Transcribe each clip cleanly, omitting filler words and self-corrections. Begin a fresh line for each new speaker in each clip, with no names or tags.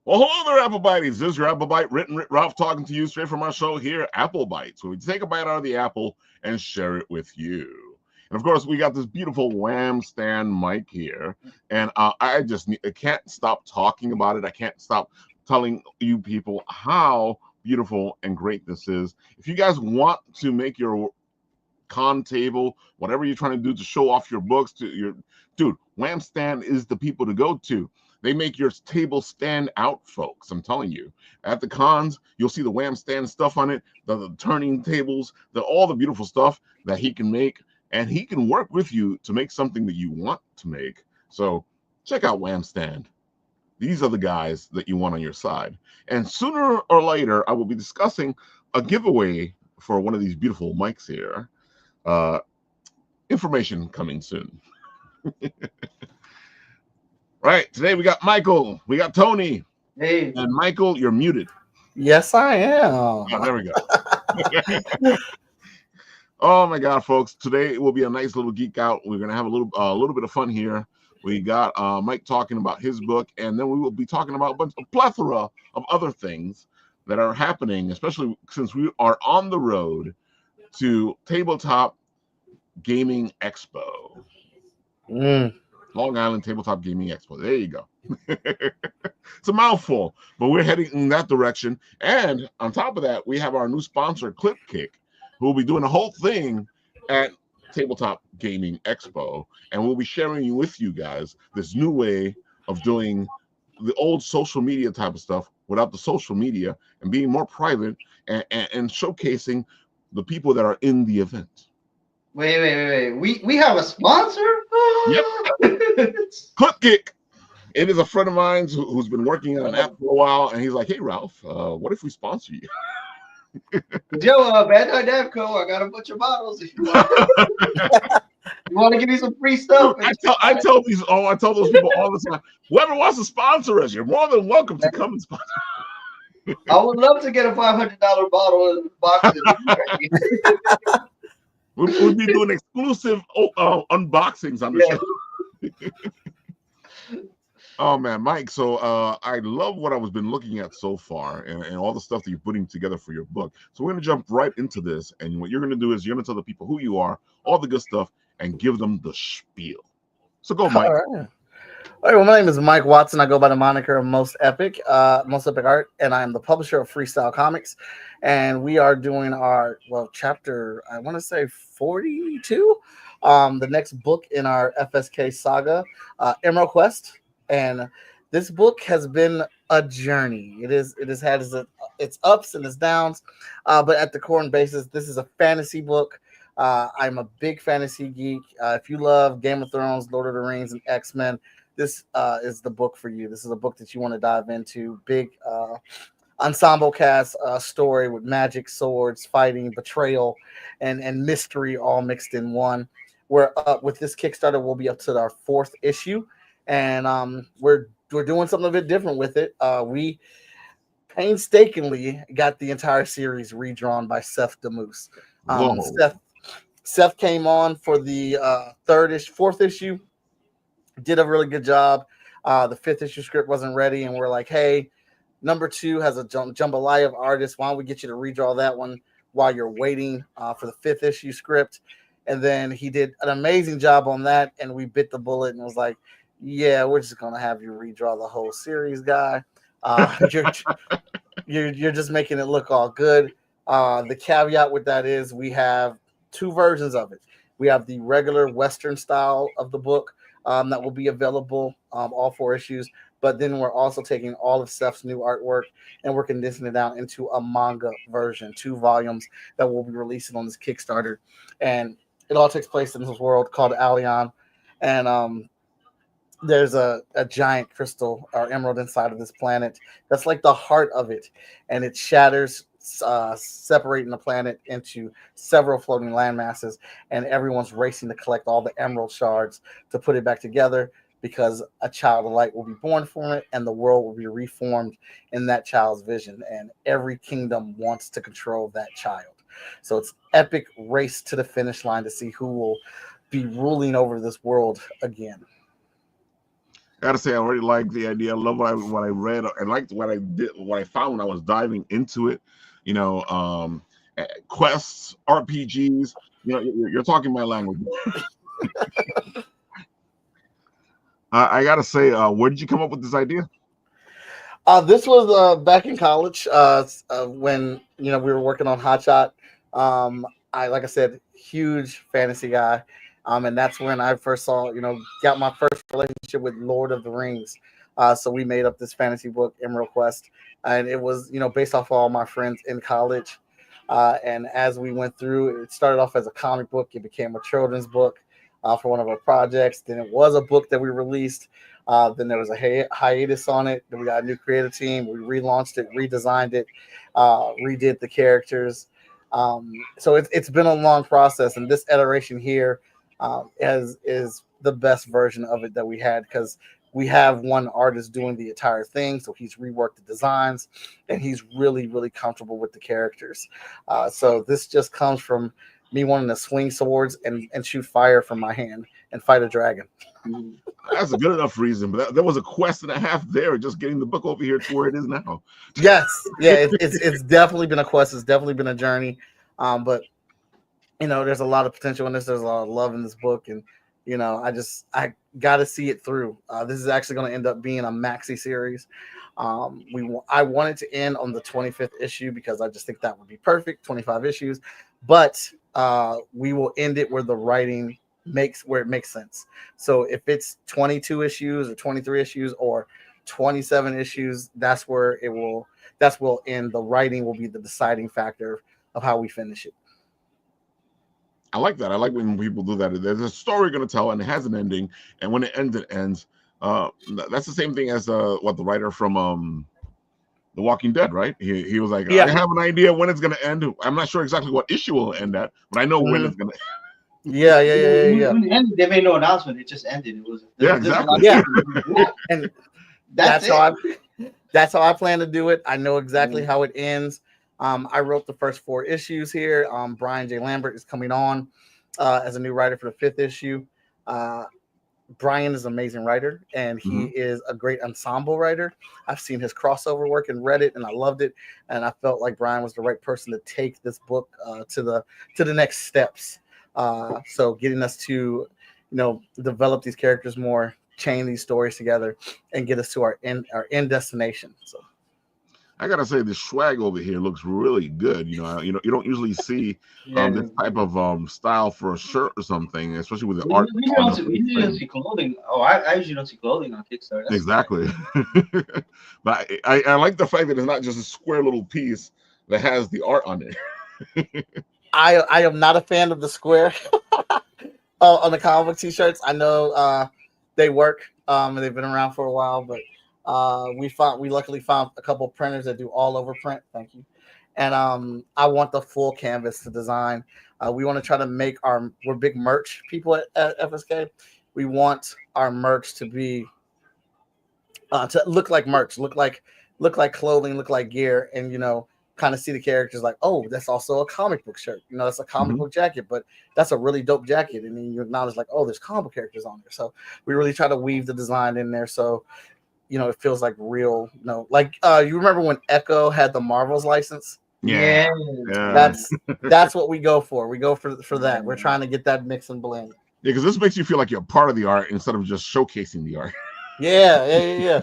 Well, hello there, Apple Bites. This is your Apple Bite, written Ralph talking to you straight from our show here, Apple Bites, where we take a bite out of the apple and share it with you. And of course, we got this beautiful Wham stand mic here, and I can't stop talking about it. I can't stop telling you people how beautiful and great this is. If you guys want to make your con table, whatever you're trying to do to show off your books to your dude, Wham Stand is the people to go to. They make your table stand out, folks. I'm telling you. At the cons, you'll see the Wham Stand stuff on it, the turning tables, all the beautiful stuff that he can make, and he can work with you to make something that you want to make. So check out Wham Stand. These are the guys that you want on your side. And sooner or later, I will be discussing a giveaway for one of these beautiful mics here. Information coming soon. Right, today we got Michael, we got Tony.
Hey.
And Michael, you're muted.
Yes, I am.
Oh, there we go. Oh my God, folks! Today it will be a nice little geek out. We're gonna have a little bit of fun here. We got Mike talking about his book, and then we will be talking about a plethora of other things that are happening, especially since we are on the road to Tabletop Gaming Expo. Long Island Tabletop Gaming Expo. There you go. It's a mouthful, but we're heading in that direction. And on top of that, we have our new sponsor, Clipkick, who will be doing the whole thing at Tabletop Gaming Expo. And we'll be sharing with you guys this new way of doing the old social media type of stuff without the social media and being more private and showcasing the people that are in the event.
Wait. We have a sponsor?
Yep. Clipkick. It is a friend of mine who's been working on an app for a while, and he's like, "Hey, Ralph, what if we sponsor you?"
Joe, Bad Night Davco, I got a bunch of bottles if you want. You want to give me some free stuff?
I tell those people all the time. Whoever wants to sponsor us, you're more than welcome to come and sponsor.
I would love to get a $500 bottle in the box.
We'll be doing exclusive unboxings on the show. Oh man, Mike. So I love what I've been looking at so far and all the stuff that you're putting together for your book. So we're gonna jump right into this, and what you're gonna do is you're gonna tell the people who you are, all the good stuff, and give them the spiel. So go, Mike.
All right, well, my name is Mike Watson. I go by the moniker of Most Epic Art, and I am the publisher of Freestyle Comics. And we are doing our chapter, I want to say 42, the next book in our FSK saga, Emerald Quest. And this book has been a journey. It has had its ups and its downs, but at the core and basis, this is a fantasy book. I'm a big fantasy geek. If you love Game of Thrones, Lord of the Rings, and X-Men, this is the book for you. This is a book that you want to dive into. Big ensemble cast story with magic, swords, fighting, betrayal, and mystery all mixed in one. We're with this Kickstarter, we'll be up to our 4th issue, and we're doing something a bit different with it. We painstakingly got the entire series redrawn by Seth Demus. Seth came on for the 4th issue. Did a really good job. The 5th issue script wasn't ready, and we're like, hey, number 2 has a jambalaya of artists. Why don't we get you to redraw that one while you're waiting for the 5th issue script? And then he did an amazing job on that, and we bit the bullet and was like, yeah, we're just gonna have you redraw the whole series, guy. You're just making it look all good. The caveat with that is we have 2 versions of it. We have the regular Western style of the book that will be available, all 4 issues. But then we're also taking all of Seth's new artwork and we're condensing it down into a manga version, 2 volumes that we'll be releasing on this Kickstarter. And it all takes place in this world called Allion. And there's a giant crystal or emerald inside of this planet that's like the heart of it. And it shatters, separating the planet into several floating land masses, and everyone's racing to collect all the emerald shards to put it back together, because a child of light will be born from it and the world will be reformed in that child's vision, and every kingdom wants to control that child. So it's epic race to the finish line to see who will be ruling over this world again.
I gotta say, I already like the idea. I love what I read. I liked what I did, what I found when I was diving into it. You know, quests, RPGs. You know, you're talking my language. I gotta say, where did you come up with this idea?
This was back in college when we were working on Hot Shot. I like I said, huge fantasy guy, and that's when I first saw got my first relationship with Lord of the Rings. So we made up this fantasy book, Emerald Quest, and it was based off all my friends in college. And as we went through, it started off as a comic book. It became a children's book for one of our projects. Then it was a book that we released. Then there was a hiatus on it. Then we got a new creative team. We relaunched it, redesigned it, redid the characters. So it's been a long process, and this iteration here is the best version of it that we had because we have one artist doing the entire thing. So he's reworked the designs, and he's really, really comfortable with the characters. So this just comes from me wanting to swing swords and shoot fire from my hand and fight a dragon.
That's a good enough reason, but there was a quest and a half there just getting the book over here to where it is now.
Yes, yeah, it's definitely been a quest. It's definitely been a journey, but there's a lot of potential in this. There's a lot of love in this book, and I got to see it through. This is actually going to end up being a maxi series. I wanted to end on the 25th issue because I just think that would be perfect. 25 issues, but we will end it where the writing makes sense. So if it's 22 issues or 23 issues or 27 issues, that's where we'll end. The writing will be the deciding factor of how we finish it.
I like that. I like when people do that. There's a story going to tell, and it has an ending, and when it ends, it ends. That's the same thing as what the writer from The Walking Dead, right? He was like, I have an idea when it's going to end. I'm not sure exactly what issue will end at, but I know when it's going to.
Yeah.
When it ended, they made no announcement. It just ended. It was
exactly.
Yeah, and that's how I plan to do it. I know exactly how it ends. I wrote the first 4 issues here. Brian J. Lambert is coming on as a new writer for the 5th issue. Brian is an amazing writer, and he is a great ensemble writer. I've seen his crossover work and read it, and I loved it. And I felt like Brian was the right person to take this book to the next steps. So getting us to, develop these characters more, chain these stories together, and get us to our end destination. So
I gotta say, the swag over here looks really good. You don't usually see this type of style for a shirt or something, especially with the art.
We don't see clothing. Oh, I usually don't see clothing on Kickstarter. That's
exactly. But I like the fact that it's not just a square little piece that has the art on it.
I am not a fan of the square on the comic book t-shirts. I know they work and they've been around for a while, but we luckily found a couple printers that do all over print. Thank you. And I want the full canvas to design. We want to try to make we're big merch people at FSK. We want our merch to be to look like merch, look like clothing, look like gear, and kind of see the characters like, oh, that's also a comic book shirt. That's a comic book jacket, but that's a really dope jacket. And then you acknowledge like, oh, there's comic book characters on there. So we really try to weave the design in there. So, it feels like real, like you remember when Echo had the Marvel's license?
Yeah.
That's what we go for. We go for that. We're trying to get that mix and blend.
Yeah, because this makes you feel like you're part of the art instead of just showcasing the art.
Yeah.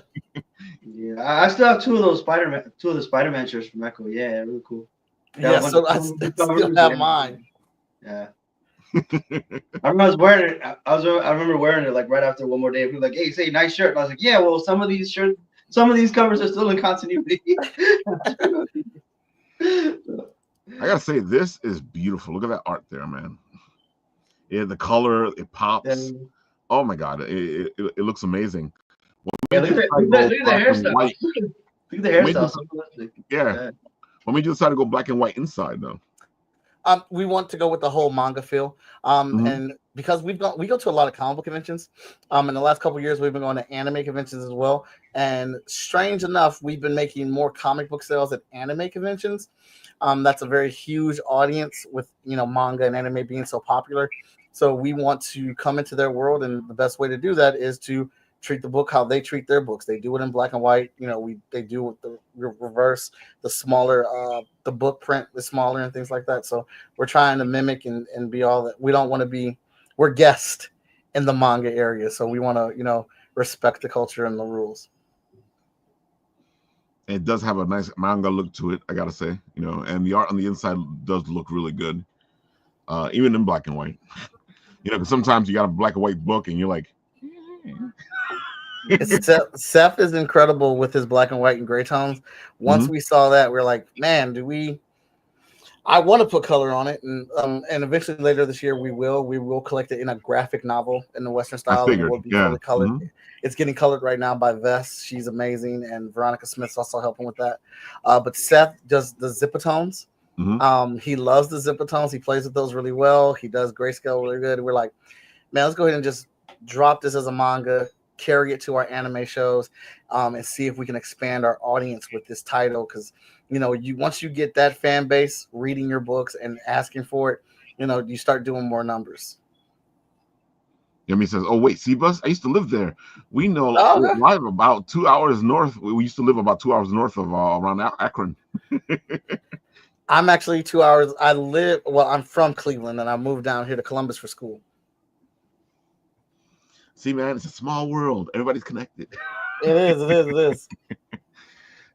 Yeah, I still have two of the Spider-Man shirts from Echo. Yeah, really cool.
Yeah, so I still have mine.
Yeah. I remember wearing it like right after One More Day. People were like, hey, say nice shirt. And I was like, yeah, well, some of these covers are still in continuity.
I gotta say, this is beautiful. Look at that art there, man. Yeah, the color, it pops. Oh my god, it looks amazing.
Yeah, look at the hairstyle. Look at the hairstyle.
Yeah. When we decide to go black and white inside, though.
We want to go with the whole manga feel. And because we go to a lot of comic book conventions. In the last couple of years, we've been going to anime conventions as well. And strange enough, we've been making more comic book sales at anime conventions. That's a very huge audience with manga and anime being so popular. So we want to come into their world, and the best way to do that is to treat the book how they treat their books. They do it in black and white. They do it the reverse, the smaller, the book print is smaller and things like that. So we're trying to mimic and be all that. We don't want to be. We're guests in the manga area, so we want to respect the culture and the rules.
It does have a nice manga look to it, I gotta say, and the art on the inside does look really good, even in black and white. Because sometimes you got a black and white book and you're like,
Seth is incredible with his black and white and gray tones. Once we saw that, we're like, man, I want to put color on it, and eventually later this year we will collect it in a graphic novel in the Western style.
I figured,
it will be fully colored. It's getting colored right now by Vess. She's amazing, and Veronica Smith's also helping with that. But Seth does the Zipatones. He loves the Zipatones. He plays with those really well. He does grayscale really good. We're like, man, let's go ahead and just drop this as a manga, carry it to our anime shows, and see if we can expand our audience with this title. Because once you get that fan base reading your books and asking for it, you start doing more numbers.
Yumi says, "Oh wait, Seabus, I used to live there. We know live about 2 hours north. We used to live about 2 hours north of around Akron."
I'm actually 2 hours. I'm from Cleveland, and I moved down here to Columbus for school.
See, man, it's a small world. Everybody's connected.
It is.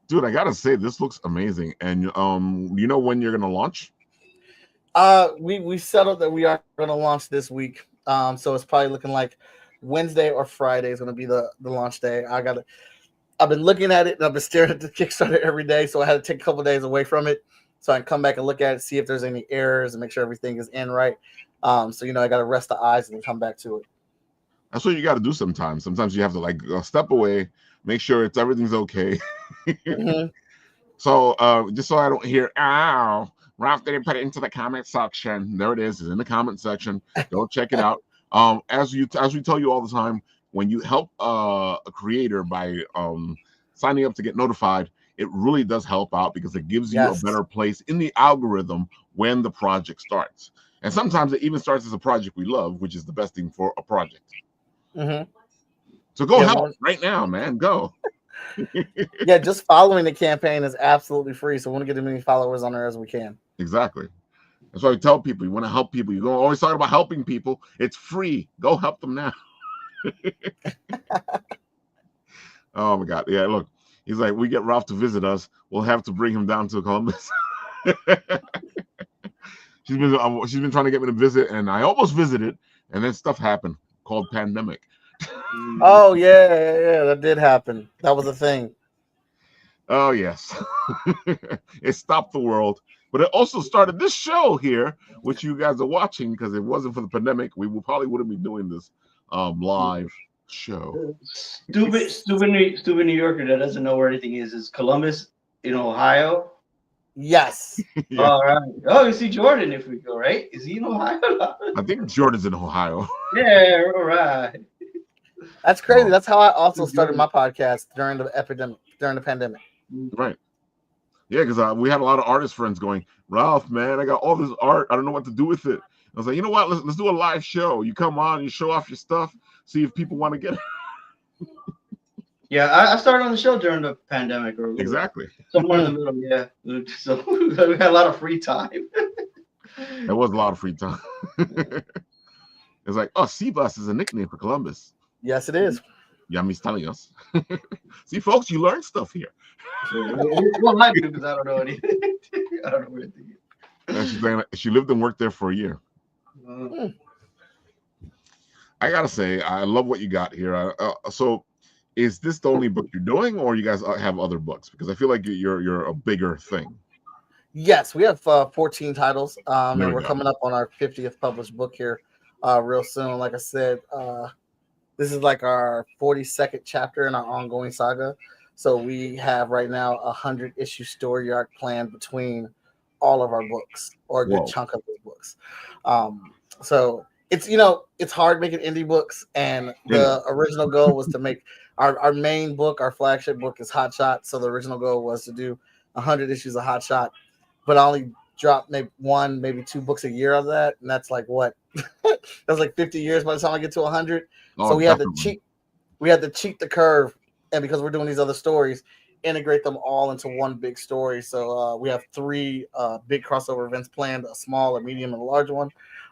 Dude, I gotta say, this looks amazing. And when you're gonna launch?
We settled that we are gonna launch this week. So it's probably looking like Wednesday or Friday is gonna be the launch day. I've been looking at it and I've been staring at the Kickstarter every day, so I had to take a couple of days away from it so I can come back and look at it, see if there's any errors and make sure everything is in right. So I gotta rest the eyes and then come back to it.
That's what you got to do sometimes. Sometimes you have to step away, make sure everything's okay. So just so I don't hear, "Ow, Ralph didn't put it into the comment section." There it is. It's in the comment section. Go check it out. As we tell you all the time, when you help a creator by signing up to get notified, it really does help out because it gives you a better place in the algorithm when the project starts. And sometimes it even starts as a project we love, which is the best thing for a project. So go help right now, man. Go.
Just following the campaign is absolutely free. So we want to get as many followers on there as we can.
Exactly. That's why we tell people, you want to help people. You're always talking about helping people. It's free. Go help them now. Oh my God. Yeah, look. He's like, we get Ralph to visit us. We'll have to bring him down to Columbus. She's been trying to get me to visit, and I almost visited, and then stuff happened called pandemic.
Oh yeah, that did happen. That was a thing.
Oh yes. It stopped the world, but it also started this show here, which you guys are watching, because if it wasn't for the pandemic, we probably wouldn't be doing this live show.
Stupid New Yorker that doesn't know where anything is Columbus in Ohio?
Yes.
Yeah.
All right. Oh, you see Jordan if we go, right? Is he in Ohio?
I think Jordan's in Ohio.
Yeah, all right.
That's crazy. That's how I also started my podcast during the pandemic.
Right. Yeah, because we had a lot of artist friends going, "Ralph, man, I got all this art. I don't know what to do with it." I was like, you know what? Let's do a live show. You come on, you show off your stuff, see if people want to get it.
Yeah, I started on the show during the pandemic.
Exactly.
Somewhere in the middle, yeah. So we had a lot of free time.
There was a lot of free time. It's like, oh, Seabus is a nickname for Columbus.
Yes, it is.
Yumi's telling us. See, folks, you learn stuff here.
Well, I do because I don't know anything. I don't know anything.
And she's saying she lived and worked there for a year. I gotta say, I love what you got here. So, is this the only book you're doing, or you guys have other books? Because I feel like you're a bigger thing.
Yes, we have 14 titles, and we're coming up on our 50th published book here real soon. Like I said, this is like our 42nd chapter in our ongoing saga. So we have right now 100-issue story arc planned between all of our books, or a good chunk of those books. So it's hard making indie books, and the original goal was to make our main book, our flagship book, is Hot Shot. So the original goal was to do 100 issues of Hot Shot, but I only drop maybe 1, maybe 2 books a year of that, and that's like what? That's like 50 years by the time I get to 100. So we had to cheat. we had to cheat the curve, and because we're doing these other stories, integrate them all into one big story. So we have 3 big crossover events planned: a small, a medium, and a large one.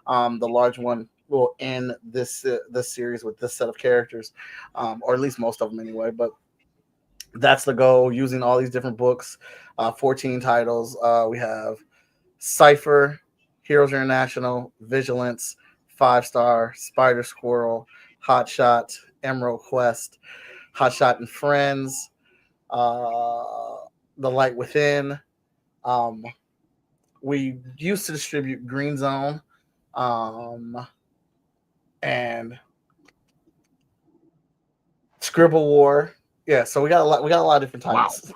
The large one will end this series with this set of characters, or at least most of them anyway. But that's the goal, using all these different books, 14 titles. We have Cypher, Heroes International, Vigilance, 5-Star, Spider Squirrel, Hotshot, Emerald Quest, Hotshot and Friends, The Light Within. We used to distribute Green Zone, and Scribble War. Yeah, so we got a lot. We got a lot of different titles.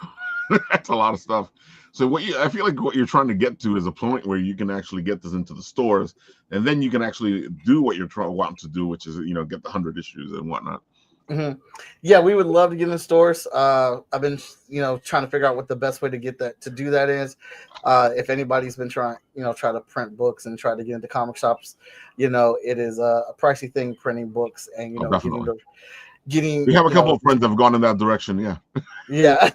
Wow. That's a lot of stuff. So I feel like what you're trying to get to is a point where you can actually get this into the stores, and then you can actually do what you're wanting to do, which is get the 100 issues and whatnot.
Mm-hmm. Yeah, we would love to get in the stores. I've been trying to figure out what the best way to do that is. If anybody's been try to print books and try to get into comic shops, it is a pricey thing printing books, and getting.
We have a couple of friends that have gone in that direction.
Yeah.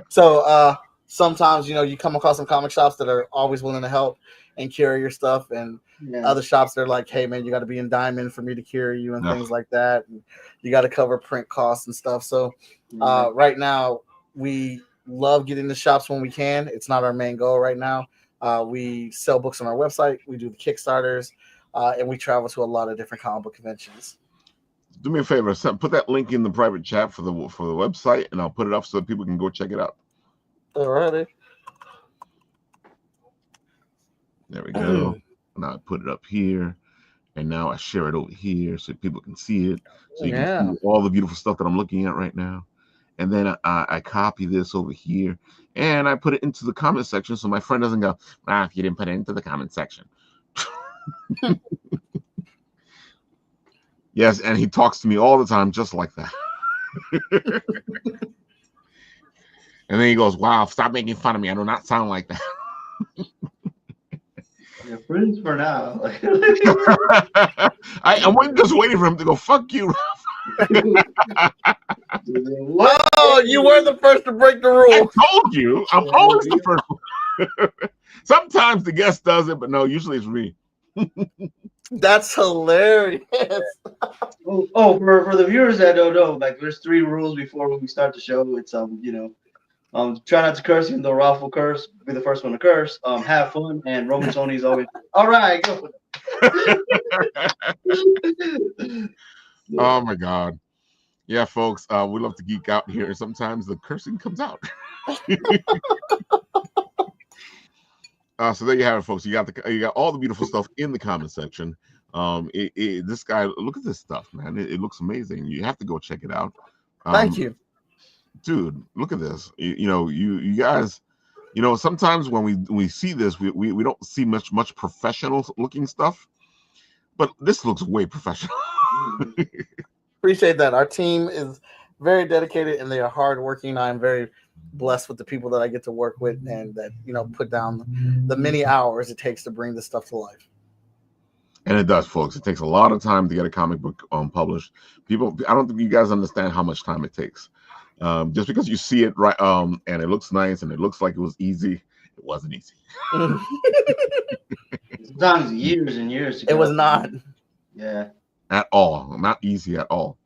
So sometimes you come across some comic shops that are always willing to help and carry your stuff, and other shops they're like, hey man, you got to be in Diamond for me to carry you, and things like that, and you got to cover print costs and stuff. So right now we love getting the shops when we can. It's not our main goal right now. We sell books on our website, we do the Kickstarters, and we travel to a lot of different comic book conventions.
Do me a favor, put that link in the private chat for the website, and I'll put it up so that people can go check it out.
Alrighty.
There we go. Now I put it up here, and now I share it over here so people can see it. So you can see all the beautiful stuff that I'm looking at right now. And then I copy this over here, and I put it into the comment section so my friend doesn't go, if you didn't put it into the comment section. Yes, and he talks to me all the time just like that. And then he goes, wow, stop making fun of me. I do not sound like that.
You're friends for now.
I'm just waiting for him to go, fuck you.
Oh, you were the first to break the rule.
I told you. I'm always the first one. Sometimes the guest does it, but no, usually it's me.
That's hilarious.
For the viewers that don't know, like there's 3 rules before we start the show. It's try not to curse, even though Ralph will curse. Be the first one to curse. Have fun, and Roman Tony's always all right. Go.
Oh my God. Yeah, folks, we love to geek out here, and sometimes the cursing comes out. So there you have it, folks. You got all the beautiful stuff in the comment section. This guy, look at this stuff, man. It looks amazing. You have to go check it out.
Thank you,
dude. Look at this. You guys. Sometimes when we see this, we don't see much professional looking stuff, but this looks way professional.
Appreciate that. Our team is very dedicated, and they are hardworking. I'm very blessed with the people that I get to work with, and that put down the many hours it takes to bring this stuff to life.
And it does, folks. It takes a lot of time to get a comic book published. I don't think you guys understand how much time it takes. Just because you see it right, and it looks nice and it looks like it was easy, it wasn't easy.
Sometimes years and years.
It was not.
Yeah.
At all. Not easy at all.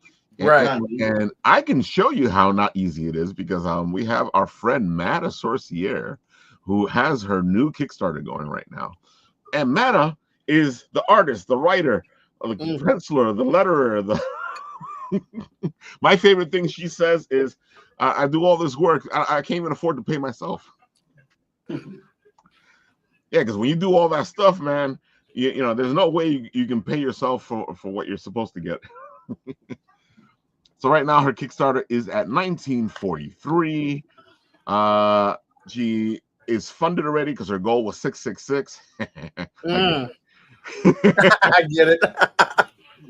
Right.
And I can show you how not easy it is, because we have our friend Mata Sorcier, who has her new Kickstarter going right now. And Mata is the artist, the writer, the penciler, the letterer. My favorite thing she says is, I do all this work. I can't even afford to pay myself. Yeah, because when you do all that stuff, man, there's no way you can pay yourself for what you're supposed to get. So right now her Kickstarter is at $19.43. She is funded already because her goal was 666.
I get it.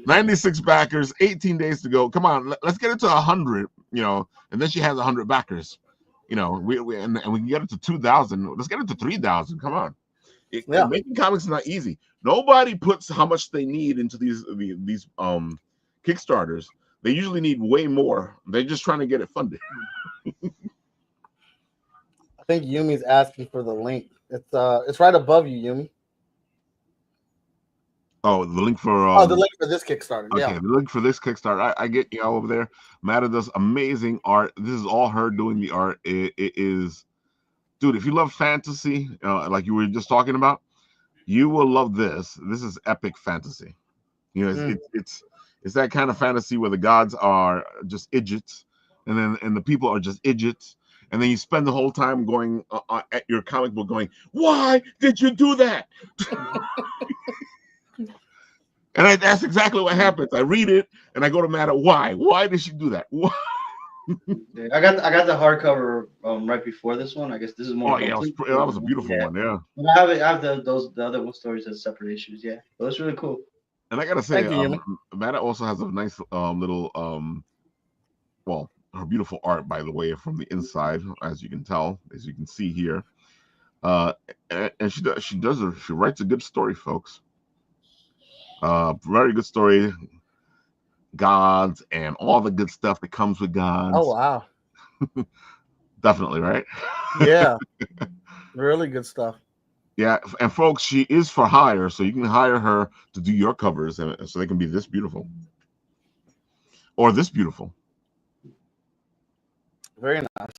96 backers, 18 days to go. Come on, let's get it to 100. And then she has 100 backers. And we can get it to 2,000. Let's get it to 3,000. Come on. Making comics is not easy. Nobody puts how much they need into these Kickstarters they usually need way more. They're just trying to get it funded.
I think Yumi's asking for the link. It's right above you, Yumi.
Oh, the link for
The link for this Kickstarter.
okay,
Yeah.
the link for this Kickstarter. I get you all over there. Mata does amazing art. This is all her doing the art. It is, dude. If you love fantasy, like you were just talking about, you will love this. This is epic fantasy. You know, it's that kind of fantasy where the gods are just idiots, and the people are just idiots, and then you spend the whole time going at your comic book, going, "Why did you do that?" And that's exactly what happens. I read it and I go to Mata. Why? Why did she do that? Why?
Yeah, I got the hardcover right before this one. I guess this is more.
Oh yeah, that was a beautiful one. Yeah.
But I have the other one stories as separate issues. Yeah, but it's really cool.
And I gotta say,
Thank you, Yumi.
Mata also has a nice little well, her beautiful art, by the way, from the inside, as you can tell, as you can see here. And she writes a good story, folks. Very good story. Gods and all the good stuff that comes with gods.
Oh wow.
Definitely, right?
Yeah. Really good stuff.
Yeah, and folks, she is for hire, so you can hire her to do your covers, and so they can be this beautiful or this beautiful.
Very nice.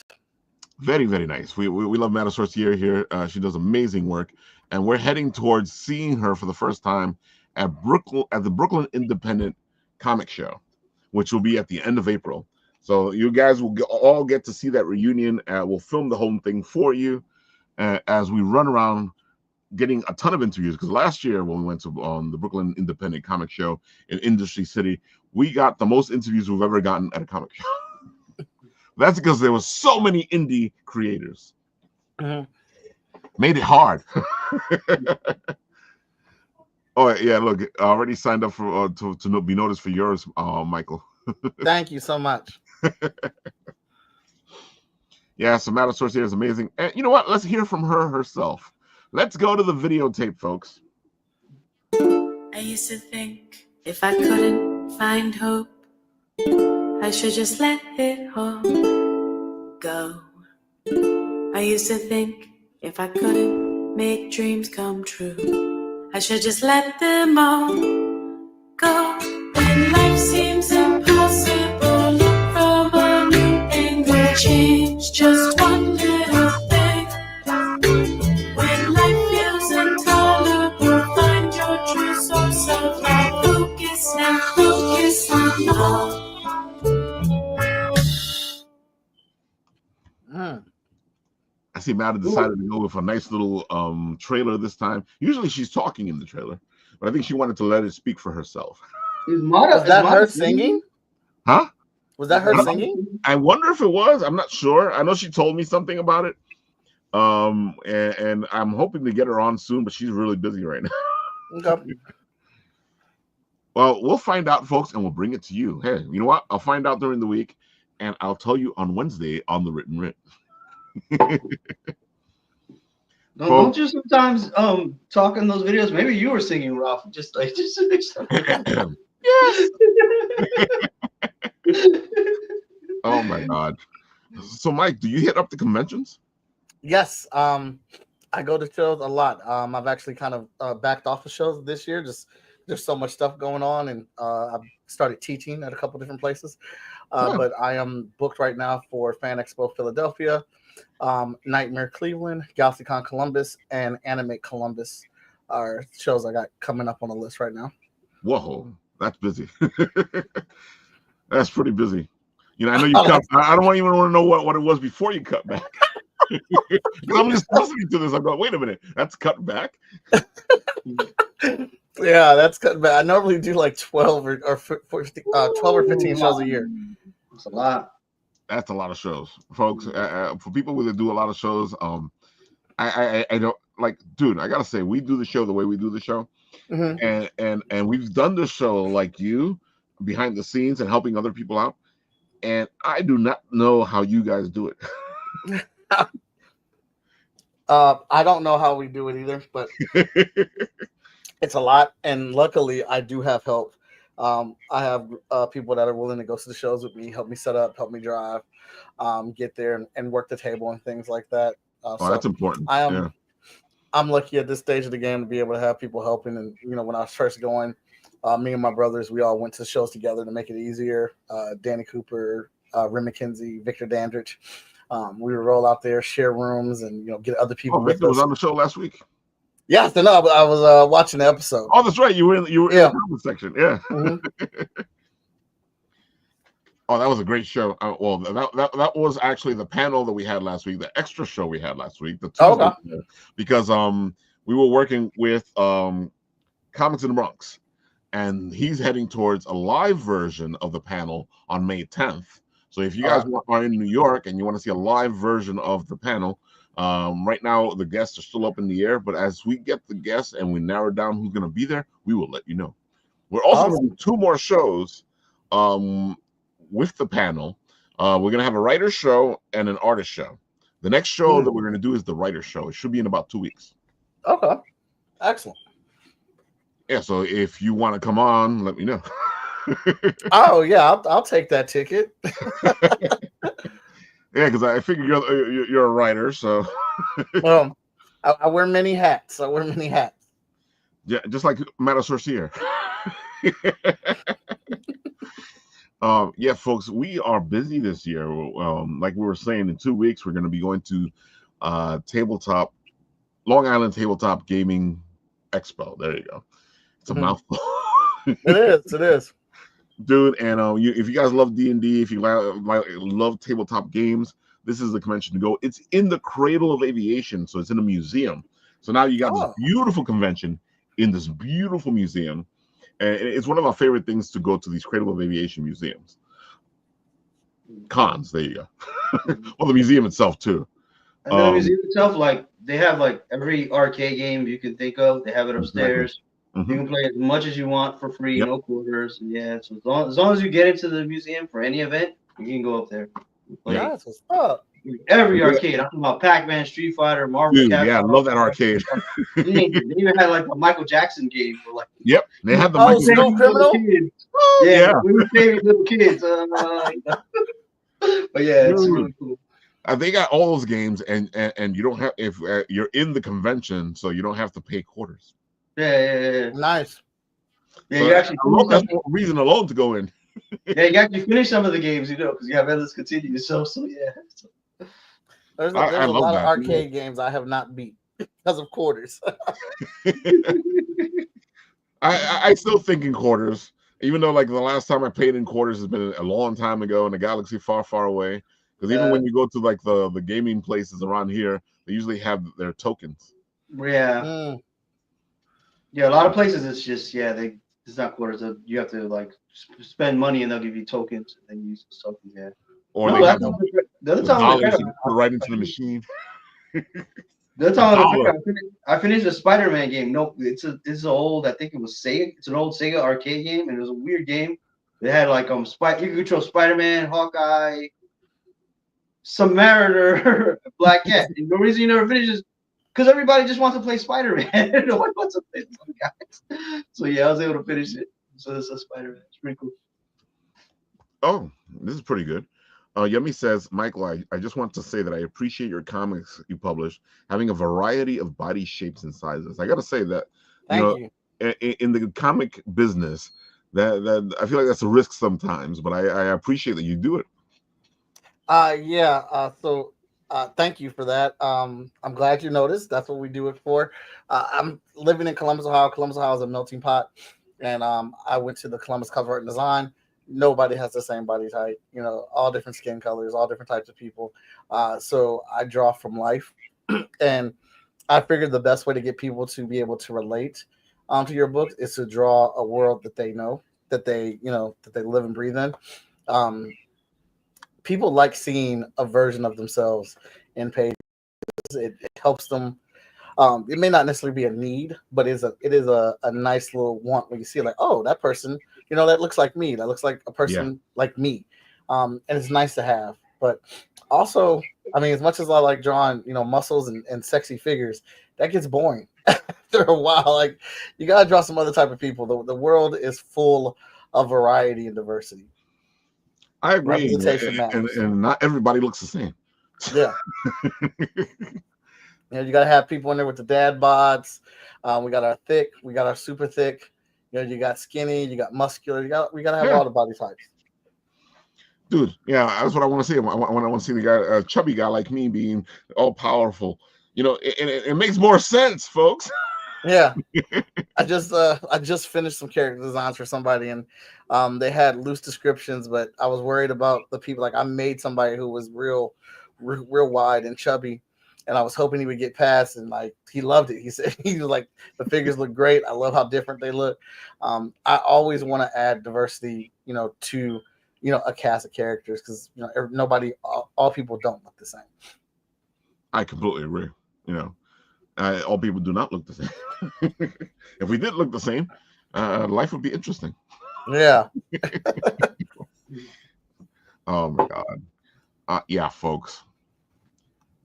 Very, very nice. We love Mata Sorcier here. She does amazing work, and we're heading towards seeing her for the first time at the Brooklyn Independent Comic Show, which will be at the end of April. So you guys will all get to see that reunion. We'll film the whole thing for you as we run around getting a ton of interviews. Because last year when we went to the Brooklyn Independent Comic Show in Industry City, we got the most interviews we've ever gotten at a comic show. That's because there were so many indie creators.
Mhm.
Made it hard. Oh yeah, look, I already signed up for to be noticed for yours, Michael.
Thank you so much.
Yeah, so Mata Sorcier is amazing. And you know what? Let's hear from her herself. Let's go to the videotape, folks.
I used to think if I couldn't find hope, I should just let it all go. I used to think if I couldn't make dreams come true, I should just let them all go. When life seems impossible, look from a new angle, change just one little thing. When life feels intolerable, find your true source of life. Focus now, focus on love.
I see Mata decided to go with a nice little trailer this time. Usually she's talking in the trailer, but I think she wanted to let it speak for herself.
Was that her singing?
Huh?
Was that her singing?
I wonder if it was. I'm not sure. I know she told me something about it. And I'm hoping to get her on soon, but she's really busy right now.
Okay.
Well, we'll find out, folks, and we'll bring it to you. Hey, you know what? I'll find out during the week, and I'll tell you on Wednesday on the Written Writ.
Don't you sometimes talk in those videos? Maybe you were singing, Ralph. Just
Yes. Oh my God. So, Mike, do you hit up the conventions?
Yes. I go to shows a lot. I've actually kind of backed off of shows this year. Just there's so much stuff going on, and I've started teaching at a couple different places. But I am booked right now for Fan Expo Philadelphia, Nightmare Cleveland, GalaxyCon Columbus, and Animate Columbus are shows I got coming up on the list right now.
Whoa, that's busy. That's pretty busy. You know, I know you cut. I don't even want to know what it was before you cut back. I'm just listening to this. I'm going, wait a minute, that's cut back.
Yeah, that's cut back. I normally do like 12 or 15 shows a year.
It's a lot.
That's a lot of shows, folks. For people who do a lot of shows, I don't like, dude. I gotta say, we do the show the way we do the show, and we've done the show like you, behind the scenes and helping other people out. And I do not know how you guys do it.
I don't know how we do it either, but it's a lot. And luckily, I do have help. I have people that are willing to go to the shows with me, help me set up, help me drive, get there and work the table and things like that.
Oh, that's important.
I am.
Yeah.
I'm lucky at this stage of the game to be able to have people helping. And when I was first going, me and my brothers, we all went to shows together to make it easier. Danny Cooper, Rim McKenzie, Victor Dandridge. We would roll out there, share rooms, and get other people.
Oh, Victor was on the show last week.
Yeah, so no, I was watching the episode.
Oh, that's right. You were in the comment section. Yeah.
Mm-hmm.
Oh, that was a great show. Well, that was actually the panel that we had last week, the extra show we had last week, the Tuesday show, because we were working with Comics in the Bronx, and he's heading towards a live version of the panel on May 10th. So if you guys are in New York and you want to see a live version of the panel, right now the guests are still up in the air, but as we get the guests and we narrow down who's going to be there, we will let you know. We're also going to do 2 more shows with the panel. We're going to have a writer's show and an artist show. The next show that we're going to do is the writer's show. It should be in about 2 weeks.
Okay. Excellent.
Yeah, so if you want to come on, let me know.
Oh, yeah, I'll take that ticket.
Yeah, because I figure you're a writer, so.
I wear many hats.
Yeah, just like Matt Sorcier. Yeah, folks, we are busy this year. Like we were saying, in 2 weeks, we're going to be going to Long Island Tabletop Gaming Expo. There you go. It's a mouthful.
It is.
Dude, and if you guys love D&D, if you love tabletop games, this is the convention to go. It's in the Cradle of Aviation, so it's in a museum. So now you got this beautiful convention in this beautiful museum. And it's one of our favorite things to go to these Cradle of Aviation museums. Cons, there you go. Well, the museum itself, too.
And then the museum itself, like, they have, like, every arcade game you can think of. They have it upstairs.
Exactly.
You can play as much as you want for free, no quarters. Yeah, so as long as you get into the museum for any event, you can go up there.
Yeah, that's what's up.
Every arcade. I'm talking about Pac-Man, Street Fighter, Marvel.
Dude, yeah, I love that arcade.
They even had like a Michael Jackson game. For like,
yep, they had the
Michael Jackson Criminal.
Yeah, we were favorite little kids. But yeah, it's really cool.
They got all those games, and you don't have if you're in the convention, so you don't have to pay quarters.
Yeah.
Nice.
Yeah,
so
you actually.
That's one reason alone to go in.
Yeah, you actually finish some of the games, because you have endless continue. So yeah.
There's a lot of arcade games I have not beat because of quarters.
I still think in quarters, even though like the last time I paid in quarters has been a long time ago in a galaxy far, far away. Because even when you go to like the gaming places around here, they usually have their tokens.
Yeah. Yeah, a lot of places it's just it's not quarters. You have to like spend money and they'll give you tokens and then use the tokens. Yeah.
Or they have
the other time
you put right into the machine.
The other time I finished a Spider-Man game. No, it's an old. I think it was Sega. It's an old Sega arcade game, and it was a weird game. They had like you could control Spider-Man, Hawkeye, Submariner, Black Cat. And the reason you never finish is because everybody just wants to play Spider-Man. Nobody wants to play those guys. So yeah, I was able to finish it. So this is Spider-Man. It's pretty cool.
Oh, this is pretty good. Yummy says, Michael, I just want to say that I appreciate your comics you publish, having a variety of body shapes and sizes. I got to say that,
Thank you.
In the comic business, that I feel like that's a risk sometimes, but I appreciate that you do it.
So thank you for that. I'm glad you noticed. That's what we do it for. I'm living in Columbus, Ohio. Columbus, Ohio is a melting pot. And I went to the Columbus Cover Art and Design. Nobody has the same body type, all different skin colors, all different types of people. So I draw from life. And I figured the best way to get people to be able to relate to your book is to draw a world that they know, that they live and breathe in. People like seeing a version of themselves in pages. It helps them. It may not necessarily be a need, but it is a nice little want when you see like, oh, that person, that looks like me. That looks like a person like me. And it's nice to have. But also, I mean, as much as I like drawing, muscles and sexy figures, that gets boring after a while. Like, you gotta draw some other type of people. The world is full of variety and diversity.
I agree.
Representation matters.
And not everybody looks the same.
Yeah. You got to have people in there with the dad bods. We got our thick, we got our super thick. You got skinny, you got muscular. We got to have all the body types.
Dude, yeah, that's what I want to see. I want to see the guy, a chubby guy like me, being all powerful. It makes more sense, folks.
Yeah, I just finished some character designs for somebody, and they had loose descriptions, but I was worried about the people. Like, I made somebody who was real wide and chubby, and I was hoping he would get past, and like he loved it. He said he was like, the figures look great. I love how different they look. I always want to add diversity, to a cast of characters, because nobody, all people don't look the same.
I completely agree. All people do not look the same. If we did look the same, life would be interesting.
Yeah.
Oh my God. Yeah, folks.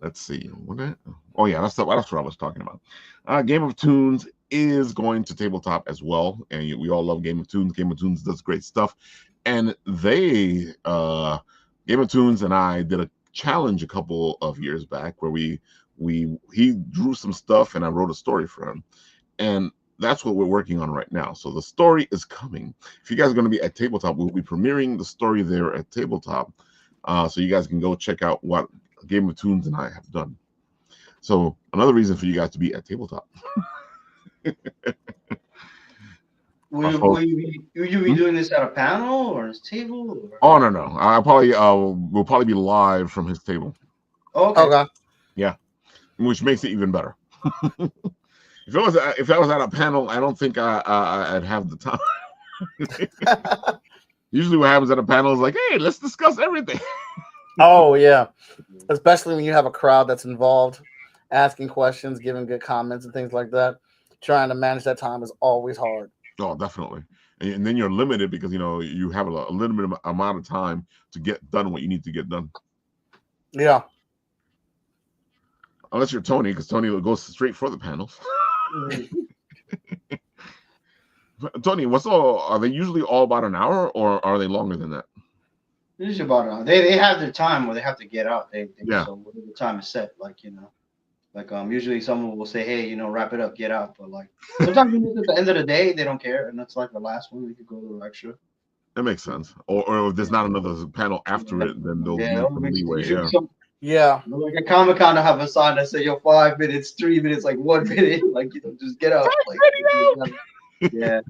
Let's see. Oh yeah, that's what I was talking about. Game of Toons is going to tabletop as well, and we all love Game of Toons. Game of Toons does great stuff, and Game of Toons and I did a challenge a couple of years back where he drew some stuff and I wrote a story for him, and that's what we're working on right now. So the story is coming. If you guys are going to be at Tabletop, we'll be premiering the story there at Tabletop, so you guys can go check out what Game of Toons and I have done. So another reason for you guys to be at Tabletop.
Will you be doing this at a panel or his table? Or?
Oh no! We'll probably be live from his table.
Okay.
Yeah, which makes it even better. If I was at a panel, I don't think I'd have the time. Usually, what happens at a panel is like, "Hey, let's discuss everything."
Oh yeah, especially when you have a crowd that's involved, asking questions, giving good comments, and things like that. Trying to manage that time is always hard.
Oh, definitely. And then you're limited because you have a limited amount of time to get done what you need to get done.
Yeah.
Unless you're Tony, because Tony goes straight for the panels. Tony, are they usually all about an hour, or are they longer than that?
Usually about an hour. They have their time where they have to get out. So whatever the time is set, usually someone will say, "Hey, wrap it up, get out." But like sometimes at the end of the day, they don't care, and that's like the last one. We could go a little extra.
That makes sense. Or if there's not another panel after it, then they'll leave some leeway.
Yeah.
Like a Comic-Con to have a sign that say, 5 minutes, 3 minutes, like 1 minute, just get out. Yeah.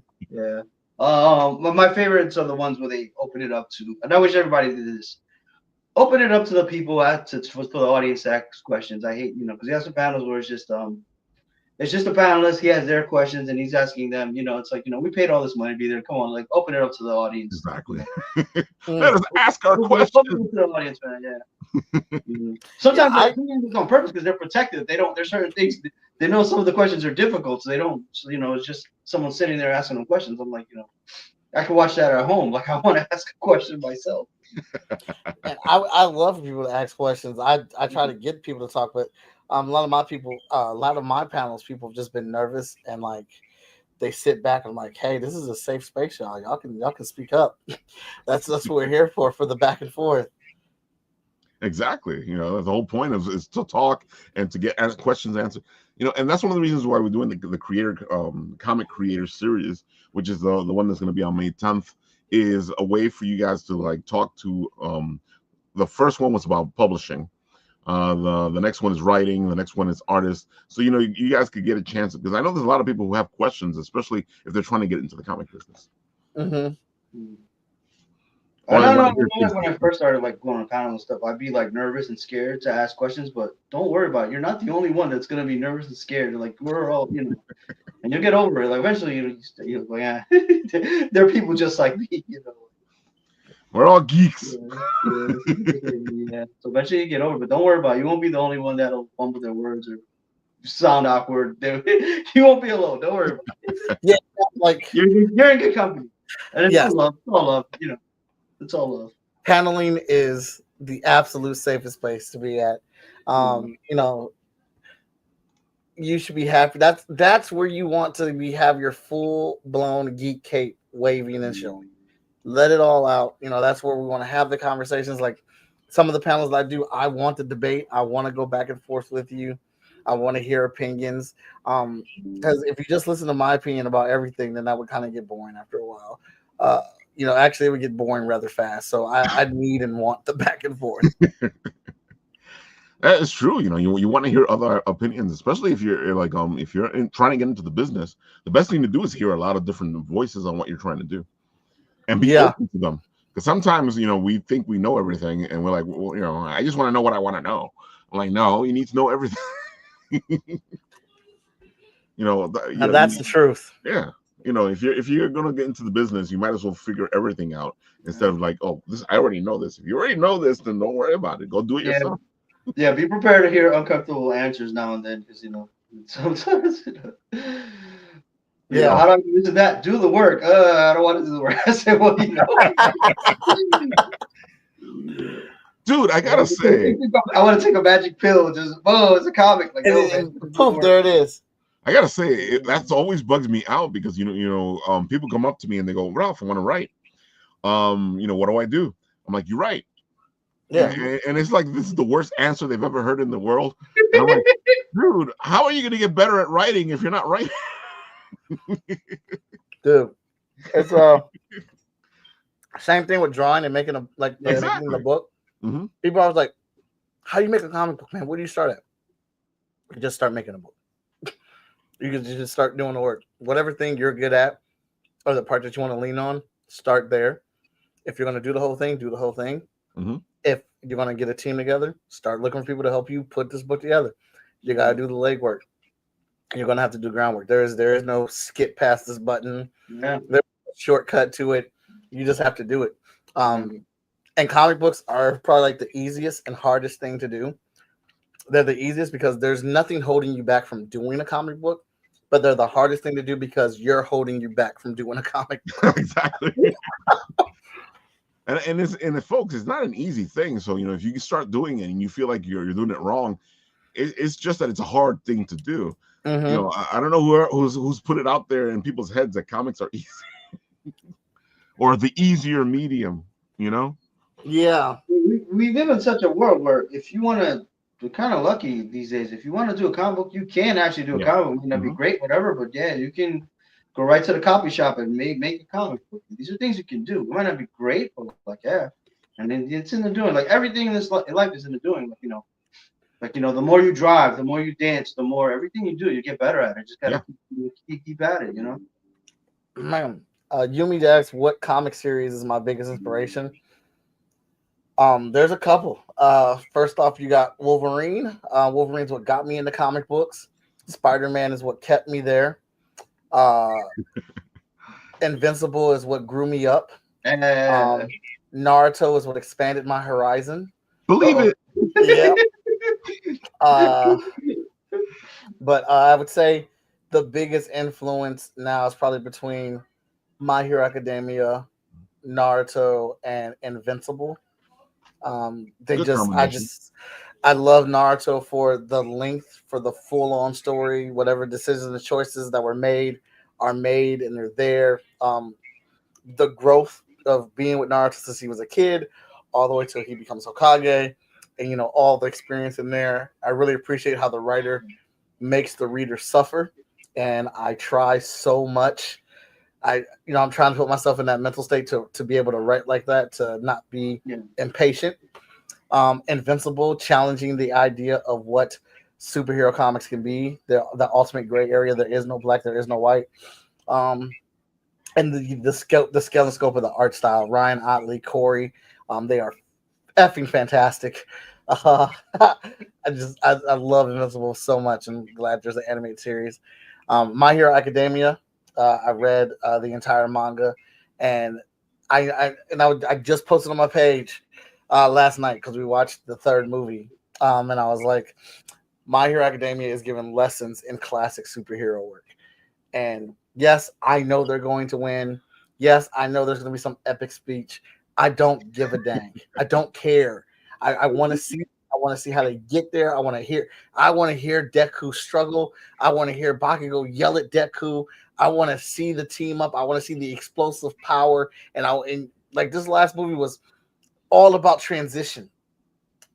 My favorites are the ones where they open it up to, and I wish everybody did this. Open it up to the people for the audience to ask questions. I hate, because you have some panels where it's just a panelist. He has their questions and he's asking them. It's like, we paid all this money to be there. Come on, open it up to the audience.
Exactly. Let us ask our questions.
Open it to the audience, man. Yeah. Sometimes I think it's on purpose because they're protected. They don't. There's certain things they know. Some of the questions are difficult, so they don't. So, it's just someone sitting there asking them questions. I'm like, I can watch that at home. Like I want to ask a question myself.
I love people to ask questions. I try to get people to talk, but a lot of my panels, people have just been nervous and like they sit back and I'm like, hey, this is a safe space, y'all. Y'all can speak up. That's what we're here for the back and forth.
Exactly. The whole point is to talk and to get questions answered. And that's one of the reasons why we're doing the creator comic creator series, which is the one that's going to be on May 10th, is a way for you guys to like talk to. The first one was about publishing. The next one is writing. The next one is artists. So you guys could get a chance, because I know there's a lot of people who have questions, especially if they're trying to get into the comic business.
Mm-hmm.
I don't know. When I first started going on panel and stuff, I'd be like nervous and scared to ask questions. But don't worry about it. You're not the only one that's gonna be nervous and scared. Like we're all, and you'll get over it. Like eventually, you're like, yeah, there are people just like me.
We're all geeks.
Yeah. So eventually you get over it. But don't worry about it. You won't be the only one that'll fumble their words or sound awkward. You won't be alone. Don't worry about it.
Yeah, like
you're in good company. And it's all love. It's all love. It's all love.
Paneling is the absolute safest place to be at. You should be happy. That's where you want to have your full blown geek cape waving and showing. let it all out. That's where we want to have the conversations. Like some of the panels that I do, I want the debate. I want to go back and forth with you. I want to hear opinions. Because if you just listen to my opinion about everything, then that would kind of get boring after a while. Actually, it would get boring rather fast. So I need and want the back and forth.
That is true. You want to hear other opinions, especially if you're like if you're trying to get into the business. The best thing to do is hear a lot of different voices on what you're trying to do, and be open to them. Because sometimes we think we know everything, and we're like, well, I just want to know what I want to know. I'm like, no, you need to know everything.
That's the truth.
Yeah. If you're gonna get into the business, you might as well figure everything out instead of like, oh, I already know this. If you already know this, then don't worry about it. Go do it yourself.
Yeah, be prepared to hear uncomfortable answers now and then, because sometimes
yeah,
how do I use that? Do the work. I don't want to do the work. I said, well,
Dude, I gotta say,
I want to take a magic pill. Just it's a comic. Like,
poof, there it is.
I gotta say, that's always bugs me out because people come up to me and they go, Ralph, I want to write. What do I do? I'm like, you write.
Yeah.
And it's like this is the worst answer they've ever heard in the world. And I'm like, dude, how are you gonna get better at writing if you're not writing?
Dude, it's same thing with drawing and making making a book.
Mm-hmm.
People are always like, how do you make a comic book, man? Where do you start at? You just start making a book. You can just start doing the work. Whatever thing you're good at or the part that you want to lean on, start there. If you're going to do the whole thing, do the whole thing.
Mm-hmm.
If you're going to get a team together, start looking for people to help you put this book together. You got to do the legwork. You're going to have to do groundwork. There is no skip past this button.
Yeah.
There's a shortcut to it. You just have to do it. And comic books are probably like the easiest and hardest thing to do. They're the easiest because there's nothing holding you back from doing a comic book, but they're the hardest thing to do because you're holding you back from doing a comic book.
Exactly. and folks, it's not an easy thing. So if you start doing it and you feel like you're doing it wrong, it's just that it's a hard thing to do.
Mm-hmm.
I don't know who's put it out there in people's heads that comics are easy or the easier medium.
Yeah.
We live in such a world where if you want to. We're kind of lucky these days. If you want to do a comic book, you can actually do a comic book. It may not be great, whatever, but you can go right to the copy shop and make a comic book. These are things you can do. It might not be great, but and then it's in the doing. Like everything in this life is in the doing. The more you drive, the more you dance, the more everything you do, you get better at it. Just gotta keep at it.
Man, Yumi asks, what comic series is my biggest inspiration? There's a couple. First off, you got Wolverine. Wolverine's what got me into comic books. Spider-Man is what kept me there. Invincible is what grew me up. Naruto is what expanded my horizon.
Believe it.
Yeah. But I would say the biggest influence now is probably between My Hero Academia, Naruto, and Invincible. I love Naruto for the length, for the full-on story. Whatever decisions and choices that were made are made, and they're there. The growth of being with Naruto since he was a kid, all the way till he becomes Hokage, and all the experience in there. I really appreciate how the writer makes the reader suffer, and I try so much. I'm trying to put myself in that mental state to be able to write like that, to not be impatient. Invincible, challenging the idea of what superhero comics can be, the ultimate gray area. There is no black, there is no white. And the scale and scope of the art style. Ryan Otley, Corey, they are effing fantastic. I love Invincible so much. I'm glad there's an animated series. My Hero Academia. I read the entire manga, and I just posted on my page last night because we watched the third movie, and I was like, My Hero Academia is giving lessons in classic superhero work, and yes, I know they're going to win. Yes, I know there's going to be some epic speech. I don't give a dang. I don't care. I want to want to see how they get there. I want to hear Deku struggle. I want to hear Bakugo yell at Deku. I want to see the team up. I want to see the explosive power. And like this last movie was all about transition,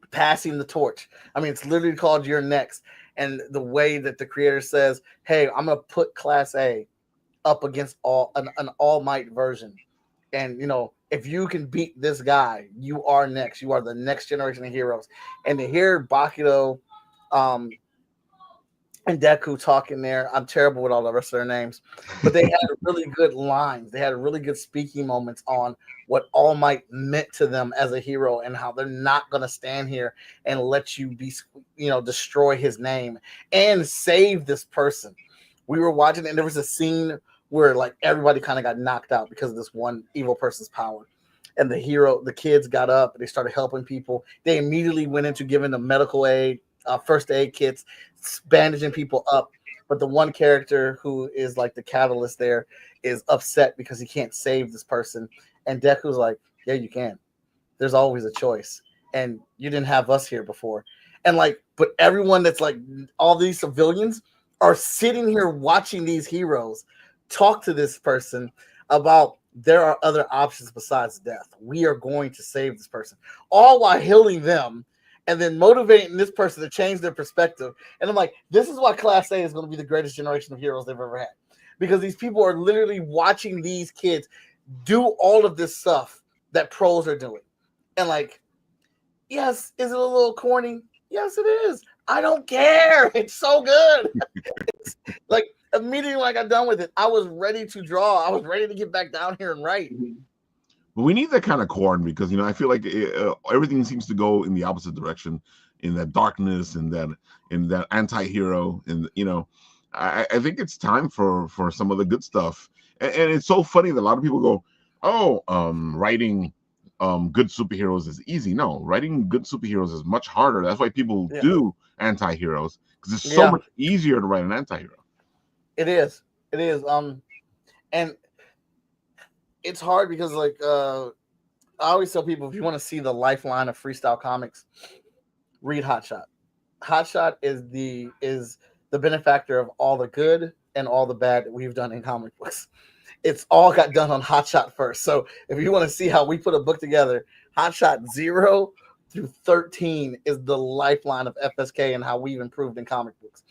passing the torch. I mean, it's literally called You're Next. And the way that the creator says, hey, I'm going to put Class A up against an All Might version. And, if you can beat this guy, you are next. You are the next generation of heroes. And to hear Bakugo and Deku talking there, I'm terrible with all the rest of their names, but they had really good lines. They had really good speaking moments on what All Might meant to them as a hero and how they're not going to stand here and let you destroy his name and save this person. We were watching and there was a scene where like everybody kind of got knocked out because of this one evil person's power. And the kids got up and they started helping people. They immediately went into giving them medical aid, first aid kits, bandaging people up. But the one character who is like the catalyst there is upset because he can't save this person. And Deku's like, yeah, you can. There's always a choice. And you didn't have us here before. And like, but everyone that's like all these civilians are sitting here watching these heroes talk to this person about there are other options besides death. We are going to save this person, all while healing them and then motivating this person to change their perspective. And I'm like, this is why Class A is going to be the greatest generation of heroes they've ever had, because these people are literally watching these kids do all of this stuff that pros are doing. And like, yes, is it a little corny? Yes, it is. I don't care. It's so good. It's like, immediately when I got done with it, I was ready to draw. I was ready to get back down here and write.
But we need that kind of corn because I feel like everything seems to go in the opposite direction, in that darkness and that anti-hero, and I think it's time for some of the good stuff. And it's so funny that a lot of people go, writing good superheroes is easy. No, writing good superheroes is much harder. That's why people do anti-heroes, because it's so much easier to write an anti-hero.
It is. And it's hard because like I always tell people, if you want to see the lifeline of freestyle comics, read Hotshot. Hotshot is the benefactor of all the good and all the bad that we've done in comic books. It's all got done on Hotshot first. So if you want to see how we put a book together, Hotshot 0 through 13 is the lifeline of FSK and how we've improved in comic books.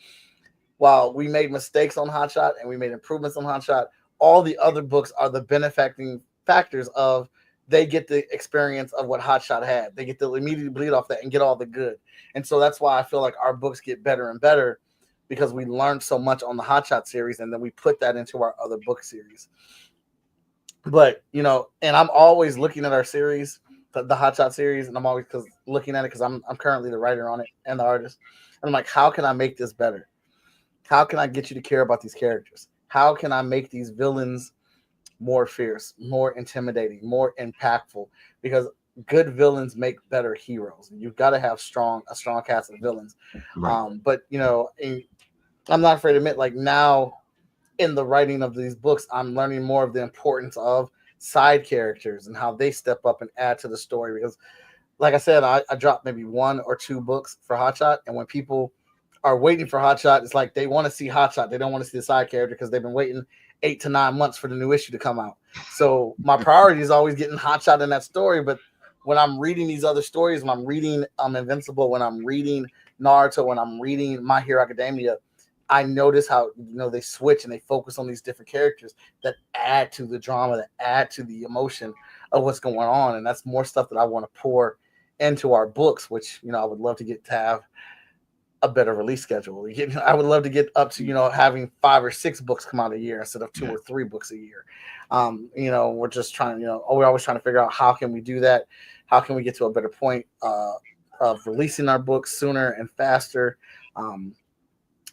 While we made mistakes on Hotshot and we made improvements on Hotshot, all the other books are the benefacting factors of they get the experience of what Hotshot had. They get to immediately bleed off that and get all the good. And so that's why I feel like our books get better and better, because we learned so much on the Hotshot series and then we put that into our other book series. But, and I'm always looking at our series, the Hotshot series, and I'm always looking at it because I'm currently the writer on it and the artist. And I'm like, how can I make this better? How can I get you to care about these characters? How can I make these villains more fierce, more intimidating, more impactful? Because good villains make better heroes. You've got to have a strong cast of villains. Right. But I'm not afraid to admit, like now in the writing of these books, I'm learning more of the importance of side characters and how they step up and add to the story. Because, like I said, I dropped maybe 1 or 2 books for Hotshot, and when people are waiting for Hotshot, it's like they want to see Hotshot. They don't want to see the side character because they've been waiting 8 to 9 months for the new issue to come out. So my priority is always getting Hotshot in that story. But when I'm reading these other stories, when I'm reading Invincible, when I'm reading Naruto, when I'm reading My Hero Academia, I notice how they switch and they focus on these different characters that add to the drama, that add to the emotion of what's going on. And that's more stuff that I want to pour into our books, which I would love to have a better release schedule. I would love to get up to having 5 or 6 books come out a year instead of 2 or 3 books a year. We're just trying we're always trying to figure out how can we do that, how can we get to a better point of releasing our books sooner and faster.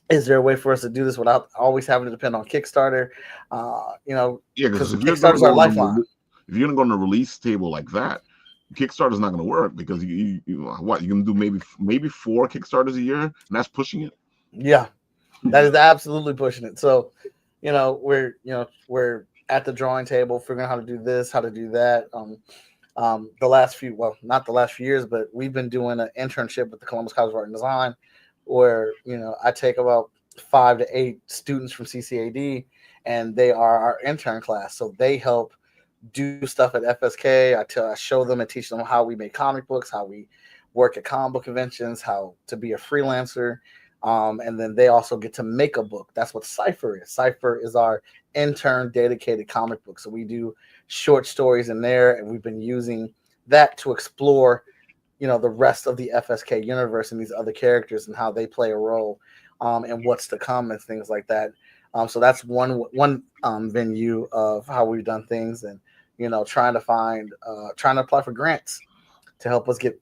Is there a way for us to do this without always having to depend on Kickstarter?
Because
Kickstarter's our lifeline.
If you're gonna go on a release table like that, Kickstarter's not going to work, because you can do maybe 4 Kickstarters a year, and that's pushing it.
Yeah, that is absolutely pushing it. So, we're at the drawing table figuring out how to do this, how to do that. the last few, well, not the last few years, but we've been doing an internship with the Columbus College of Art and Design, where I take about 5 to 8 students from CCAD, and they are our intern class. So they help do stuff at FSK. I show them and teach them how we make comic books, how we work at comic book conventions, how to be a freelancer. And then they also get to make a book. That's what Cypher is. Cypher is our intern dedicated comic book. So we do short stories in there, and we've been using that to explore, the rest of the FSK universe and these other characters and how they play a role, and what's to come and things like that. So that's one venue of how we've done things, and trying to apply for grants to help us get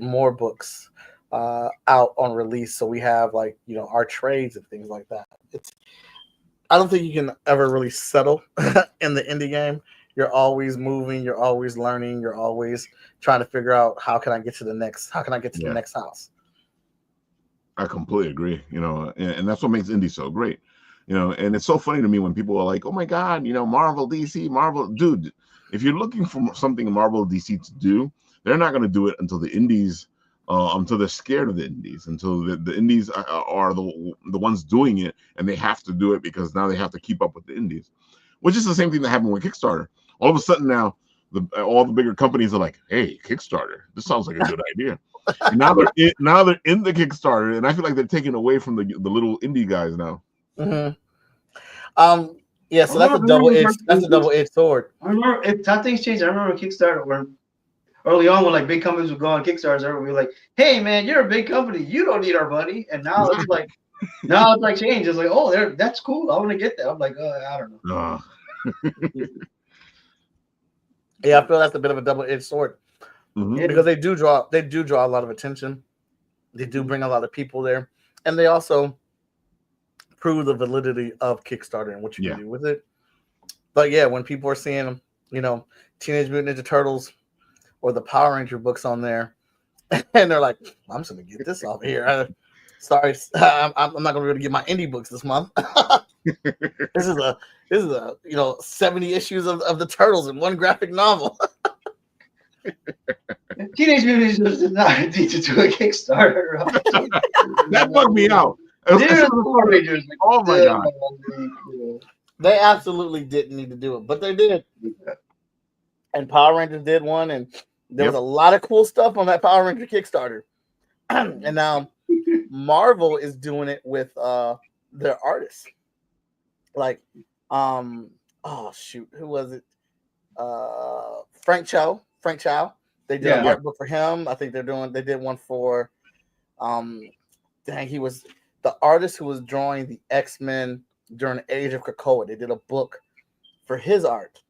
more books out on release. So we have our trades and things like that. I don't think you can ever really settle in the indie game. You're always moving, you're always learning, you're always trying to figure out how can I get to the next house.
I completely agree, and that's what makes indie so great. And it's so funny to me when people are like, oh my God, Marvel, DC, Marvel. Dude, if you're looking for something Marvel, DC to do, they're not going to do it until the indies, until they're scared of the indies, until the indies are the ones doing it, and they have to do it because now they have to keep up with the indies, which is the same thing that happened with Kickstarter. All of a sudden now, all the bigger companies are like, hey, Kickstarter, this sounds like a good idea. And now they're in the Kickstarter, and I feel like they're taking away from the little indie guys now.
Mm-hmm. Yeah, so that's a double-edged sword.
I remember if how things changed. I remember Kickstarter when early on when big companies would go on Kickstarter, everyone would be like, "Hey man, you're a big company, you don't need our money." And now it's like, changed. It's like, oh, that's cool. I want to get that. I'm like, I don't know.
Yeah, I feel that's a bit of a double-edged sword, because they do draw a lot of attention. They do bring a lot of people there, and they also prove the validity of Kickstarter and what you can do with it. But yeah, when people are seeing, Teenage Mutant Ninja Turtles or the Power Ranger books on there, and they're like, I'm just gonna get this off here. Sorry, I'm not gonna be able to get my indie books this month. This is a 70 issues of the Turtles in one graphic novel.
Teenage Mutant Ninja Turtles did not need to do a Kickstarter.
That bugged me out.
Oh my God!
They absolutely didn't need to do it, but they did. And Power Rangers did one, and there was a lot of cool stuff on that Power Ranger Kickstarter. And now Marvel is doing it with their artists. Who was it? Frank Cho. They did an art book for him. I think they did one for he was the artist who was drawing the X-Men during the Age of Krakoa. They did a book for his art.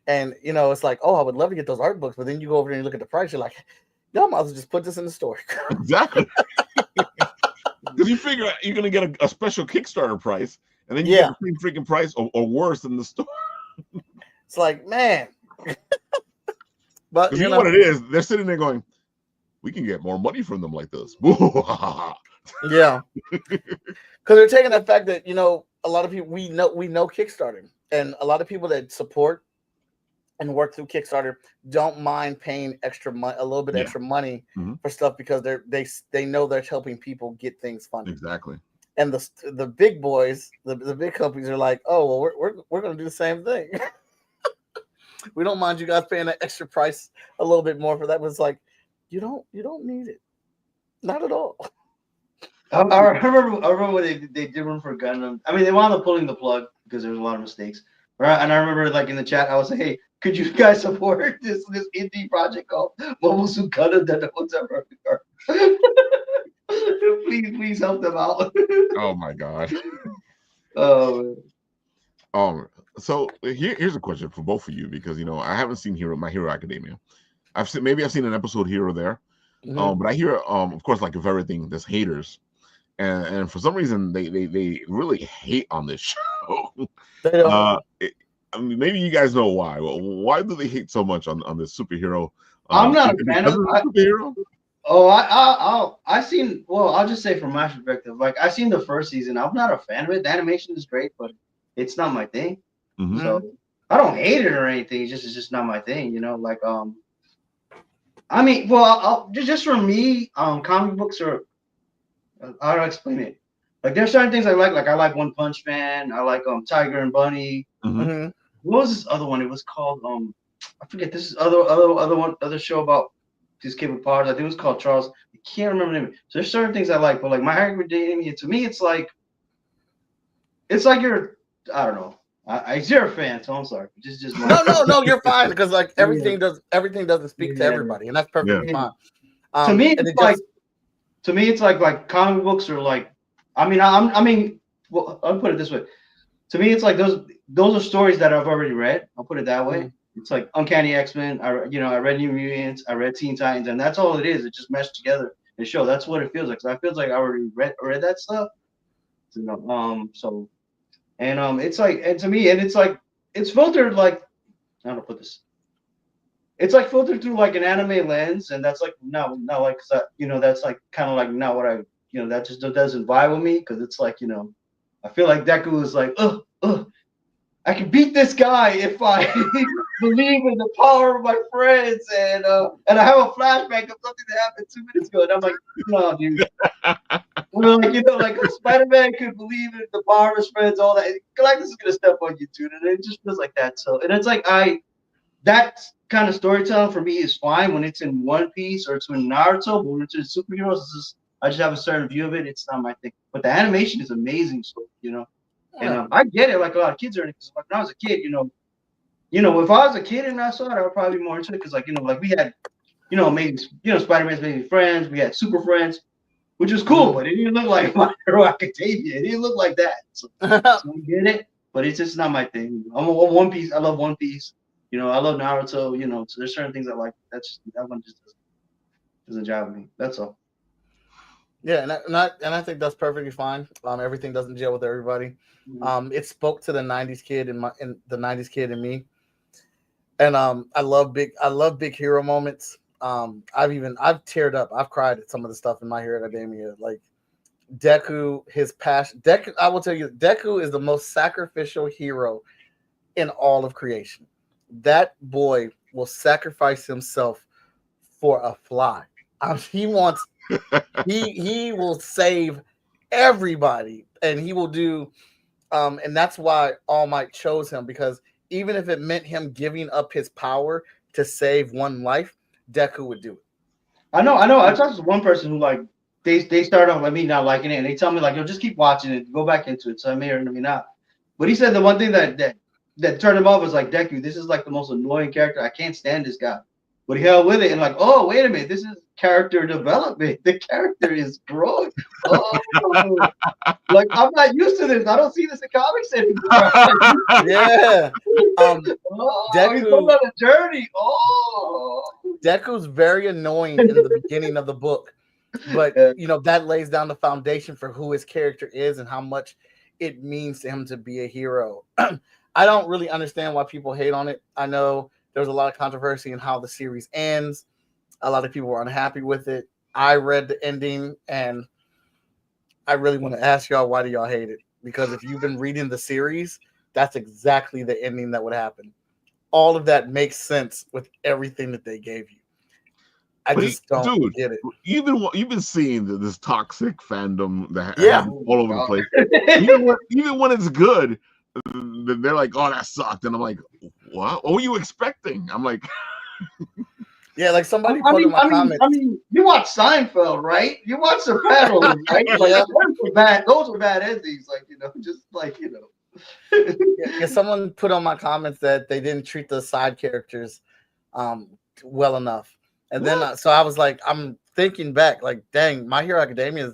And, it's like, oh, I would love to get those art books. But then you go over there and you look at the price. You're like, y'all might as well just put this in the store.
Exactly. Because you figure you're going to get a special Kickstarter price. And then you get the same freaking price or worse in the store.
It's like, man. But
you know what it is? They're sitting there going, we can get more money from them like this.
Yeah. Because they're taking the fact that, a lot of people, we know Kickstarter. And a lot of people that support and work through Kickstarter don't mind paying extra money for stuff because they know they're helping people get things funded.
Exactly.
And the big boys, the big companies are like, oh, well, we're going to do the same thing. We don't mind you guys paying that extra price a little bit more for that. But it's like, you don't need it, not at all.
I remember when they did one for Gundam. I mean, they wound up pulling the plug because there was a lot of mistakes. Right? And I remember, in the chat, I was like, "Hey, could you guys support this indie project called Mobile Suit Gundam that no one's ever heard? Please help them out."
Oh my God.
Oh.
So here's a question for both of you because I haven't seen My Hero Academia. I've seen an episode here or there, but I hear of course of everything there's haters, and for some reason they really hate on this show. Maybe you guys know why. Well, why do they hate so much on this superhero?
I'm not a fan of
superhero.
Oh, I'll just say from my perspective, I've seen the first season. I'm not a fan of it. The animation is great, but it's not my thing.
Mm-hmm.
So I don't hate it or anything. It's just not my thing, you know. Like I mean, well, just for me, comic books are. How do I explain it? Like there's certain things I like. Like I like One Punch Man. I like Tiger and Bunny.
Mm-hmm.
What was this other one? It was called I forget. This is other show about this kid with powers. I think it was called Charles. I can't remember the name. So there's certain things I like, but like My Hero Academia, to me, it's like you're, I don't know. You're a fan, so I'm sorry. Just
No, you're fine because like everything doesn't speak to everybody, and that's perfectly fine.
To me, it's like comic books are like. I mean, well, I'll put it this way. To me, it's like those are stories that I've already read. I'll put it that way. It's like Uncanny X-Men. I read New Mutants. I read Teen Titans, and that's all it is. It just meshed together and show. That's what it feels like. So I feel like I already read that stuff. You know, so, and it's like, and to me, and it's like it's filtered like, I don't know, put this. It's like filtered through like an anime lens, and that's like not like that's like kind of like not what I that just doesn't vibe with me because it's like I feel like Deku is like I can beat this guy if I believe in the power of my friends, and I have a flashback of something that happened 2 minutes ago, and I'm like, no, dude. Well, like Spider-Man could believe in the power of his friends, all that. Galactus is gonna step on you, dude, and it just feels like that. So, and it's like that kind of storytelling for me is fine when it's in One Piece or it's in Naruto, but when it's in superheroes, I just have a certain view of it. It's not my thing, but the animation is amazing. So and I get it. Like a lot of kids are, because like when I was a kid, if I was a kid and I saw it, I would probably be more into it because like like we had, maybe Spider-Man's maybe friends, we had Super Friends, which was cool, but it didn't look like My Hero Academia. It didn't look like that. So I get it, but it's just not my thing. I'm a One Piece. I love One Piece. I love Naruto. So there's certain things I like. That one just doesn't jive with me. That's all.
Yeah, and I think that's perfectly fine. Everything doesn't gel with everybody. It spoke to the '90s kid in the '90s kid in me, and I love big hero moments. I've teared up. I've cried at some of the stuff in My Hero Academia, like Deku. His passion. Deku. I will tell you, Deku is the most sacrificial hero in all of creation. That boy will sacrifice himself for a fly. He wants. He will save everybody, and he will do. And that's why All Might chose him, because even if it meant him giving up his power to save one life, Deku would do it.
I know. I talked to one person who like they start off like me not liking it, and they tell me like, yo, just keep watching it, go back into it. So I may or may not. But he said the one thing that turned him off was like, Deku, this is like the most annoying character. I can't stand this guy. But he held with it and like, oh, wait a minute, this is character development. The character is growing. Oh, like I'm not used to this. I don't see this in comics anymore.
Yeah.
Deku, he's going on a journey. Oh,
Deku's very annoying in the beginning of the book, but that lays down the foundation for who his character is and how much it means to him to be a hero. I don't really understand why people hate on it. I know there's a lot of controversy in how the series ends. A lot of people were unhappy with it. I read the ending, and I really want to ask y'all, why do y'all hate it? Because if you've been reading the series, that's exactly the ending that would happen. All of that makes sense with everything that they gave you. I just don't get it.
You've been seeing this toxic fandom that happens all over the place. even when it's good, they're like, "Oh, that sucked," and I'm like, "What were you expecting?" I'm like,
"Yeah." Like somebody put in my comments.
I mean, you watch Seinfeld, right? You watch Sopranos, right? Like, those were bad endings. Like just like
Yeah, someone put on my comments that they didn't treat the side characters well enough, and then so I was like, I'm thinking back, like, dang, My Hero Academia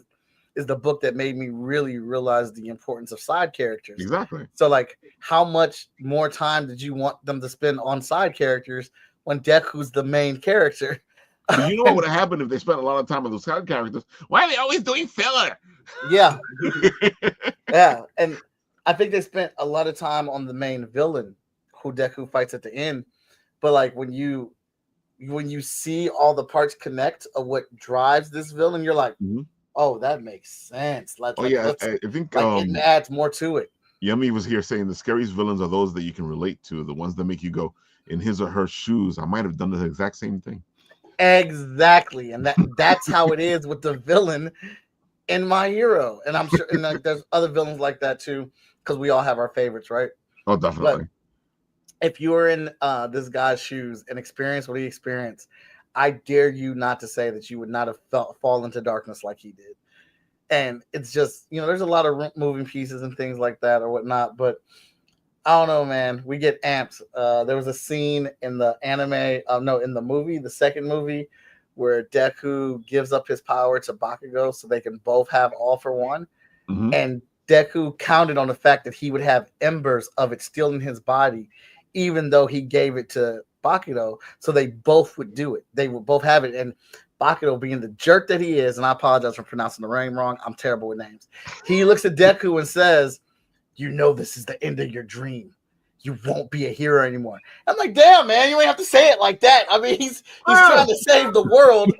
is the book that made me really realize the importance of side characters.
Exactly.
So like, how much more time did you want them to spend on side characters when Deku's the main character?
You know what would have happened if they spent a lot of time on those side characters? Why are they always doing filler?
Yeah. Yeah. And I think they spent a lot of time on the main villain who Deku fights at the end. But like when you see all the parts connect of what drives this villain, you're like, oh, that makes sense. I think it adds more to it.
Yummy was here saying the scariest villains are those that you can relate to, the ones that make you go, in his or her shoes, I might have done the exact same thing.
Exactly, and that's how it is with the villain in My Hero, and I'm sure, and like, there's other villains like that too, because we all have our favorites, right?
Oh, definitely.
But if you were in this guy's shoes and experienced what he experienced, I dare you not to say that you would not have fall into darkness like he did. And it's just, there's a lot of moving pieces and things like that or whatnot, but I don't know, man. We get amped. There was a scene in the anime, in the movie, the second movie, where Deku gives up his power to Bakugo so they can both have All for One.
Mhm.
And Deku counted on the fact that he would have embers of it still in his body, even though he gave it to Bakugo, so they both would do it. They would both have it. And Bakugo, being the jerk that he is, and I apologize for pronouncing the name wrong, I'm terrible with names. He looks at Deku and says, this is the end of your dream. You won't be a hero anymore. I'm like, damn, man, you ain't have to say it like that. I mean, he's trying to save the world.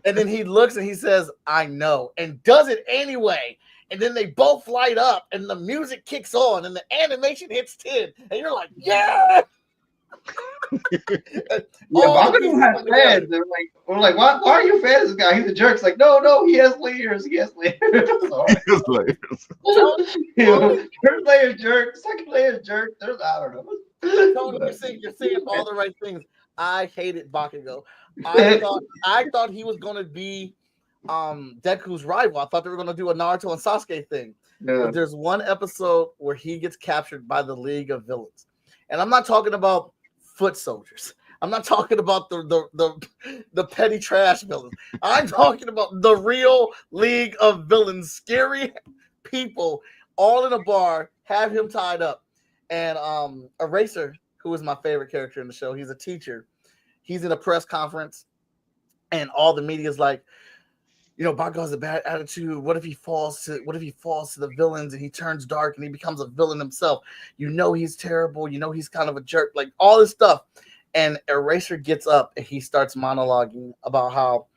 And then he looks and he says, I know, and does it anyway. And then they both light up and the music kicks on and the animation hits 10. And you're like, yeah.
Bakugo has fans. We're like, why are you fans of this guy? He's a jerk. It's like, no, he has layers. He has layers.
His layers.
First layer jerk, second layer jerk. There's, I don't know.
Tony, you're saying all the right things. I hated Bakugo. I thought he was gonna be Deku's rival. I thought they were gonna do a Naruto and Sasuke thing.
Yeah.
But there's one episode where he gets captured by the League of Villains. And I'm not talking about foot soldiers. I'm not talking about the petty trash villains. I'm talking about the real League of Villains, scary people, all in a bar, have him tied up. And Eraser, who is my favorite character in the show, he's a teacher. He's in a press conference, and all the media's like, Bakugo has a bad attitude. What if he falls to the villains and he turns dark and he becomes a villain himself? He's terrible. He's kind of a jerk. Like all this stuff. And Eraser gets up and he starts monologuing about how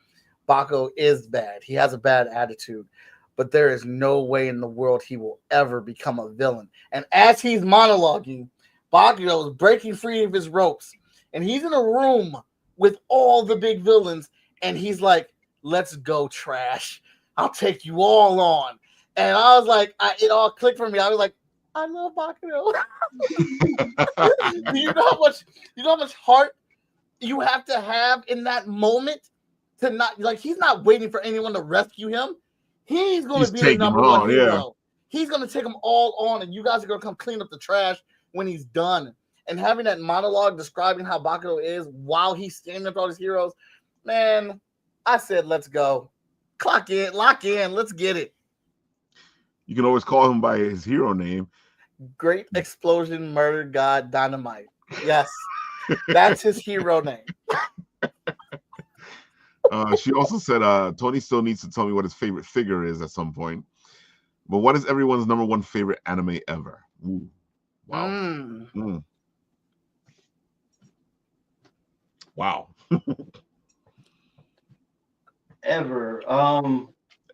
Bakugo is bad. He has a bad attitude, but there is no way in the world he will ever become a villain. And as he's monologuing, Bakugo is breaking free of his ropes, and he's in a room with all the big villains, and he's like, let's go, trash. I'll take you all on. And I was like, it all clicked for me. I was like, I love Bakugo. Do you know how much heart you have to have in that moment to not, like, he's not waiting for anyone to rescue him. He's going to be the number one hero. Yeah. He's going to take them all on, and you guys are going to come clean up the trash when he's done. And having that monologue describing how Bakugo is while he's standing up to all his heroes, man, I said, let's go. Clock in, lock in, let's get it.
You can always call him by his hero name.
Great Explosion Murder God Dynamite. Yes, that's his hero name.
She also said Tony still needs to tell me what his favorite figure is at some point. But what is everyone's number one favorite anime ever? Ooh. Wow. Wow.
Ever.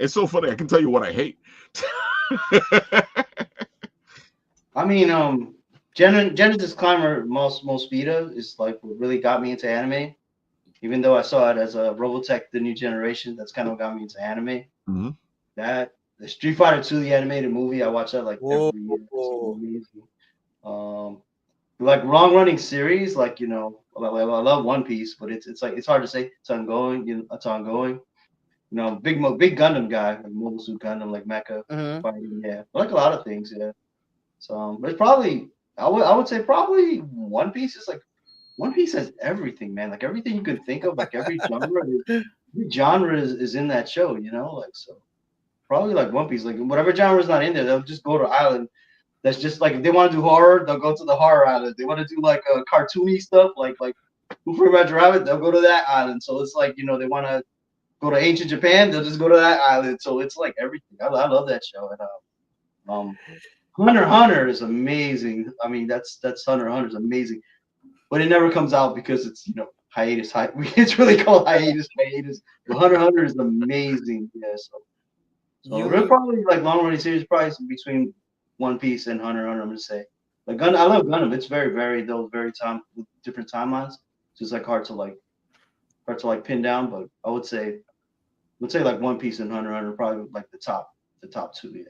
It's so funny. I can tell you what I hate.
I mean, Genesis Climber Mospeeda is like what really got me into anime. Even though I saw it as a Robotech, the new generation, that's kind of got me into anime.
Mm-hmm.
That the Street Fighter 2, the animated movie, I watch that like every year. It's amazing. Like long running series, like I love One Piece, but it's like it's hard to say. It's ongoing. It's ongoing. Big Gundam guy, like Mobile Suit Gundam, like Mecha fighting. Yeah, I like a lot of things. Yeah. So, but it's probably I would say probably One Piece is like. One Piece has everything, man. Like everything you can think of, like every genre is in that show, like so. Probably like One Piece, like whatever genre is not in there, they'll just go to island. That's just like if they want to do horror, they'll go to the horror island. They want to do like cartoony stuff, like Who Framed Roger Rabbit, they'll go to that island. So it's like they want to go to ancient Japan, they'll just go to that island. So it's like everything. I love that show. And Hunter x Hunter is amazing. I mean, that's Hunter x Hunter is amazing. But it never comes out because it's hiatus. It's really called hiatus. But Hunter x Hunter is amazing. Yeah, so they're probably like long running series, probably between One Piece and Hunter x Hunter. I'm gonna say like Gun. I love Gundam. It's very varied though, very time with different timelines. So it's like hard to pin down. But I would say like One Piece and Hunter x Hunter probably like the top two. Yeah.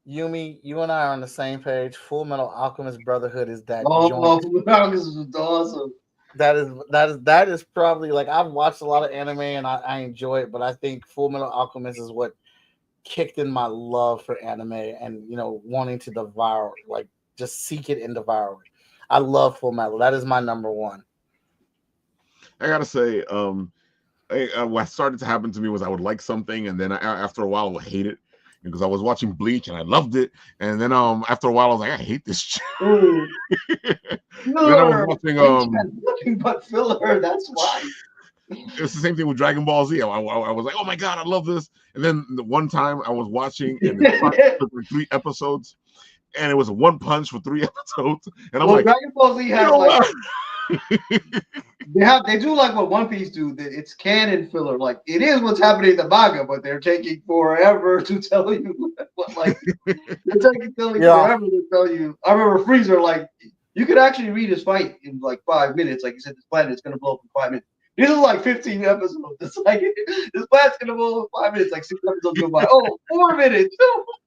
Yumi, you and I are on the same page. Full Metal Alchemist Brotherhood is that
Oh,
joint.
Alchemist was awesome.
That is probably like I've watched a lot of anime and I enjoy it, but I think Full Metal Alchemist is what kicked in my love for anime and wanting to devour, like just seek it and devour it. I love Full Metal. That is my number one.
I gotta say, what started to happen to me was I would like something, and then after a while I would hate it because I was watching Bleach and I loved it, and then after a while I was like, I hate this shit.
Ooh.
Then I was watching
nothing but filler. That's why.
It's the same thing with Dragon Ball Z. I was like, oh my god, I love this. And then the one time I was watching and it took like 3 episodes, and it was a One Punch for 3 episodes, and I'm like,
Dragon Ball Z has they do like what One Piece do. That it's canon filler. Like it is what's happening in the manga, but they're taking forever to tell you. They're taking forever to tell you. I remember Freezer. Like you could actually read his fight in like 5 minutes. Like he said, this planet is gonna blow up in 5 minutes. This is like 15 episodes. It's like this planet's gonna blow up in 5 minutes. Like 6 episodes go by. Oh, 4 minutes,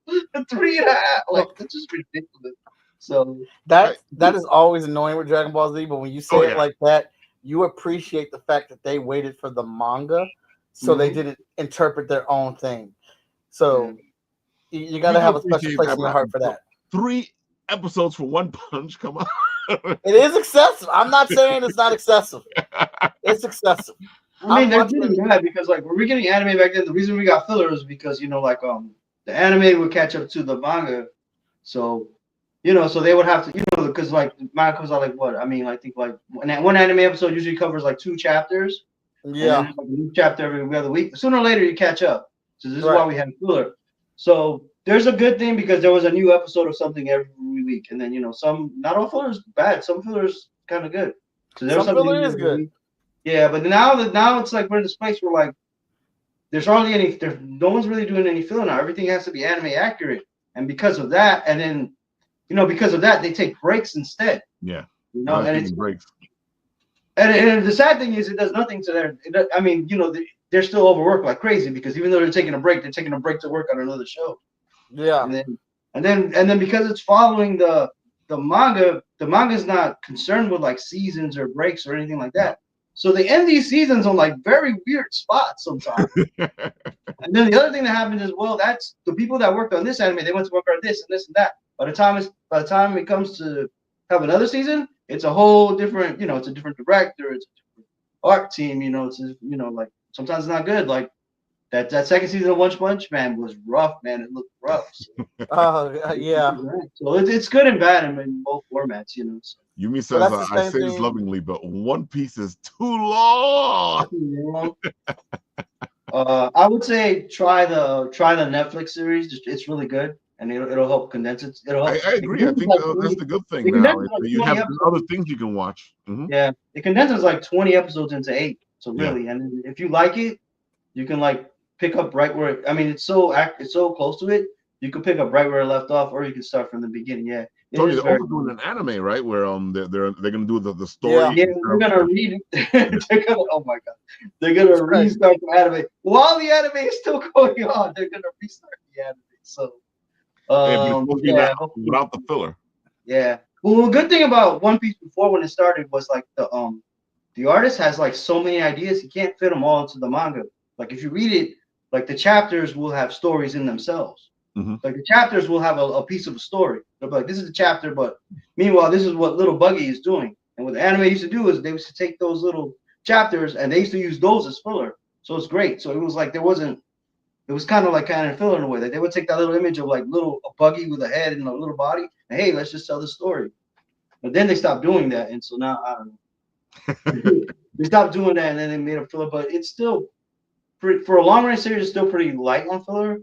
3.5. Like that's just ridiculous. So
that is always annoying with Dragon Ball Z. But when you say it like that, you appreciate the fact that they waited for the manga, so they didn't interpret their own thing. So you got to have a special place in your heart for that.
3 episodes for One Punch. Come on.
It is excessive. I'm not saying it's not excessive. It's excessive.
I mean, they're getting mad because like when we're getting anime back then, the reason we got filler is because the anime would catch up to the manga, so so they would have to because like manga comes out like what I mean I think like one anime episode usually covers like 2 chapters.
Yeah,
like a new chapter every other week. Sooner or later you catch up. So this is why we have filler. So there's a good thing because there was a new episode of something every week, and then some not all filler is bad. Some filler is kind of good. So there's
some filler is good.
Week. Yeah, but now it's like we're in this place where like there's hardly no one's really doing any filler now. Everything has to be anime accurate, and because of that, and then because of that, they take breaks instead.
Yeah,
and it's
breaks.
And the sad thing is, it does nothing to their. I mean, they're still overworked like crazy because even though they're taking a break to work on another show.
Yeah,
and then because it's following the manga, the manga's not concerned with like seasons or breaks or anything like that. So they end these seasons on like very weird spots sometimes. And then the other thing that happens is, well, that's the people that worked on this anime. They went to work on this and this and that. By the time it comes to have another season, it's a whole different. It's a different director. It's a different art team. It's like sometimes it's not good. Like that second season of One Punch Man was rough, man. It looked rough. So.
Yeah.
So it's good and bad in both formats. So.
Yumi says, I say this lovingly, but One Piece is too long.
I would say try the Netflix series. It's really good, and it'll help condense it. I
agree. I think that's the good thing now. You have other things you can watch. Mm-hmm.
Yeah, it condenses like 20 episodes into 8. So really, and if you like it, you can like pick up right where. It's so close to it. You can pick up right where it left off, or you can start from the beginning. Yeah.
They're also doing an anime, right? Where they're gonna do the story.
Yeah, they're gonna read it. Oh my god, they're gonna restart the anime while the anime is still going on. They're gonna restart the anime. So,
without the filler.
Yeah. Well, the good thing about One Piece before when it started was like the artist has like so many ideas he can't fit them all into the manga. Like if you read it, like the chapters will have stories in themselves.
Mm-hmm.
Like the chapters will have a piece of a story. They'll be like, this is the chapter, but meanwhile, this is what Little Buggy is doing. And what the anime used to do is they used to take those little chapters and they used to use those as filler. So it's great. So it was like it was kind of filler in a way that they would take that little image of like a buggy with a head and a little body, and hey, let's just tell the story. But then they stopped doing that, and so now I don't know. They stopped doing that, and then they made a filler. But it's still for a long run series, it's still pretty light on filler.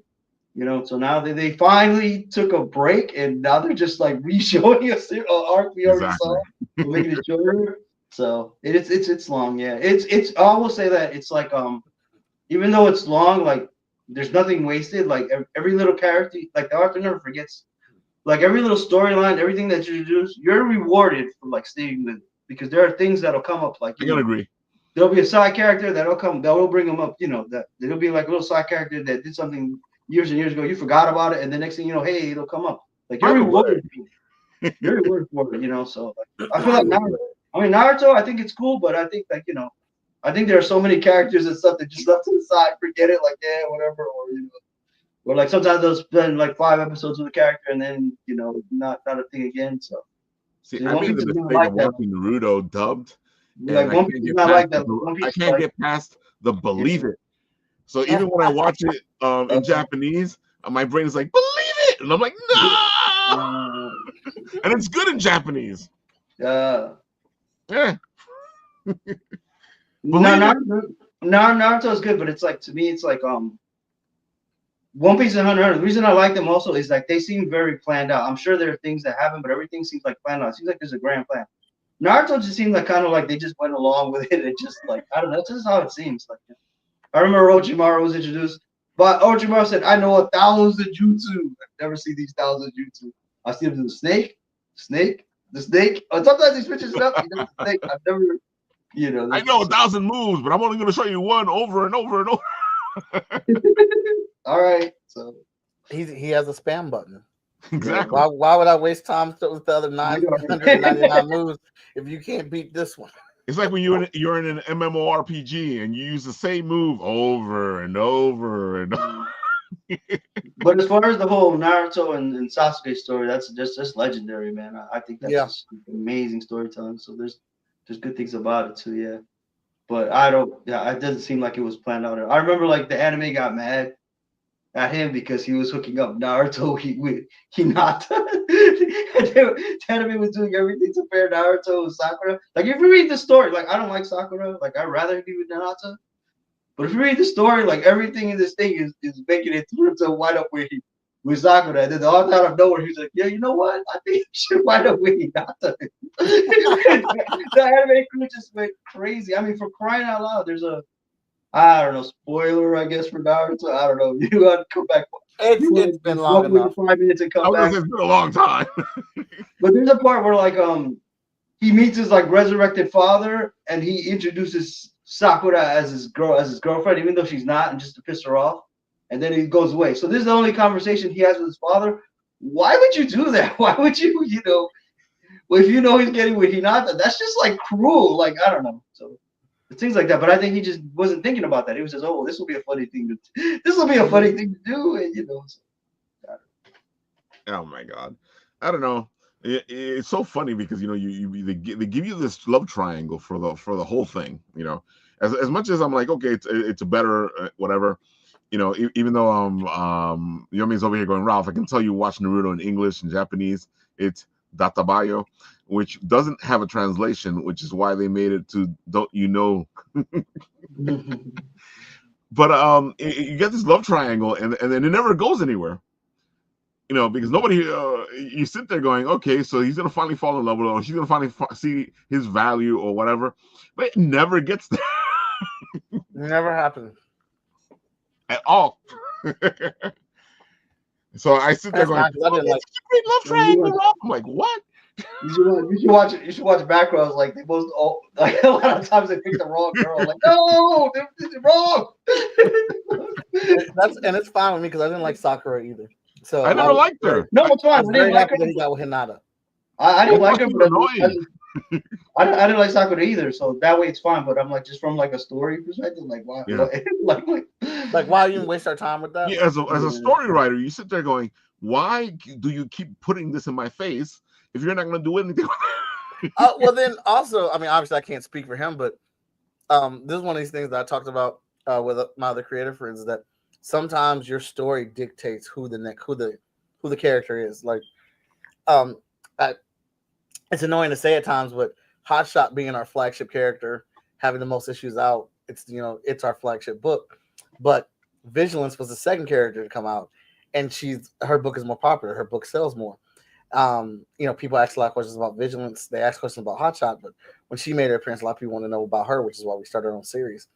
So now they finally took a break, and now they're just like re-showing us an arc we already saw, making it shorter. So it's long, yeah. It's I will say that it's like even though it's long, like there's nothing wasted. Like every little character, like the author never forgets. Like every little storyline, everything that you do, you're rewarded for like staying with it because there are things that'll come up. Like
I can agree.
there'll be a side character that will bring them up. You know that there'll be like a little side character that did something years and years ago. You forgot about it, and the next thing you know, hey, it'll come up. Like you're rewarded. You're rewarded for it. You know, so like, I feel like Naruto. I mean, Naruto, I think it's cool, but I think like I think there are so many characters and stuff that just left to the side, forget it, like yeah, whatever, or like sometimes they'll spend like 5 episodes with a character and then not a thing again. So
see, I made the mistake of watching Naruto dubbed.
Like One Piece is not like that.
I can't get past the believe it. So even when I watch it in Japanese, my brain is like believe it, and I'm like no, and it's good in Japanese. Yeah.
Naruto is good, but it's like to me, it's like One Piece and Hunter x Hunter. The reason I like them also is like they seem very planned out. I'm sure there are things that happen, but everything seems like planned out. It seems like there's a grand plan. Naruto just seemed like kind of like they just went along with it. It just like I don't know. That's just how it seems. Like I remember Orochimaru was introduced, but Orochimaru said, "I know 1,000 jutsu. I've never seen these 1,000 jutsu. I see him do the snake, the snake. Or sometimes he switches it up. He does the snake. I've never."
I know 1,000 moves, but I'm only going to show you one over and over and over.
All right, so
he has a spam button.
Exactly.
Why would I waste time with the other 999 moves if you can't beat this one?
It's like when you're in an MMORPG and you use the same move over and over and over.
But as far as the whole Naruto and Sasuke story, that's just legendary, man. I think that's just amazing storytelling. So there's good things about it too, yeah. But it doesn't seem like it was planned out. I remember like the anime got mad at him because he was hooking up Naruto with Hinata. The anime was doing everything to pair Naruto with Sakura. Like if you read the story, like I don't like Sakura, like I'd rather be with Hinata. But if you read the story, like everything in this thing is making it through to wind up with Sakura. And then all out of nowhere, he's like, yeah, you know what? I think you should wind up with Hinata. The anime crew just went crazy. I mean, for crying out loud, there's I don't know, spoiler, I guess, for Naruto. I don't know. You got to come back.
It's been long enough.
5 minutes and come back.
It's been a long time.
But there's a part where like he meets his like resurrected father and he introduces Sakura as his girlfriend, even though she's not, and just to piss her off. And then he goes away. So this is the only conversation he has with his father. Why would you do that? Why would you, if you know he's getting with Hinata, that's just like cruel. Like, I don't know. So things like that. But I think he just wasn't thinking about that. He was just, oh, this will be a funny thing to do. And, so.
Oh my God. I don't know. It's so funny because they give you this love triangle for the whole thing. As much as I'm like, okay, it's a better whatever. Even though Yomi's over here going, Ralph, I can tell you watch Naruto in English and Japanese. It's Databayo, which doesn't have a translation, which is why they made it to don't you know. But you get this love triangle, and then it never goes anywhere. Because nobody, you sit there going, okay, so he's going to finally fall in love with her, or she's going to finally see his value or whatever, but it never gets there.
Never happened.
At all. So I sit there going,
I didn't like
great love triangle. I'm like, what?
You should watch it. You should watch backgrounds. Like they both, like a lot of times they pick the wrong girl. Like, no, they're wrong.
It's fine with me because I didn't like Sakura either. So
I never liked her.
No, it's fine.
I didn't like her. He got with Hinata.
I didn't like her, but
annoying.
I didn't like Sakura either. So that way it's fine. But I'm like, just from like a story perspective, like why?
Yeah.
Like why you waste our time with that?
Yeah, as a story writer, you sit there going, why do you keep putting this in my face if you're not going to do anything?
Well, then also, I mean, obviously I can't speak for him, but this is one of these things that I talked about with my other creative friends is that sometimes your story dictates who the character is. Like, it's annoying to say at times, but Hotshot being our flagship character, having the most issues out, it's our flagship book. But Vigilance was the second character to come out, and her book is more popular. Her book sells more. People ask a lot of questions about Vigilance. They ask questions about Hotshot, but when she made her appearance, a lot of people want to know about her, which is why we started our own series.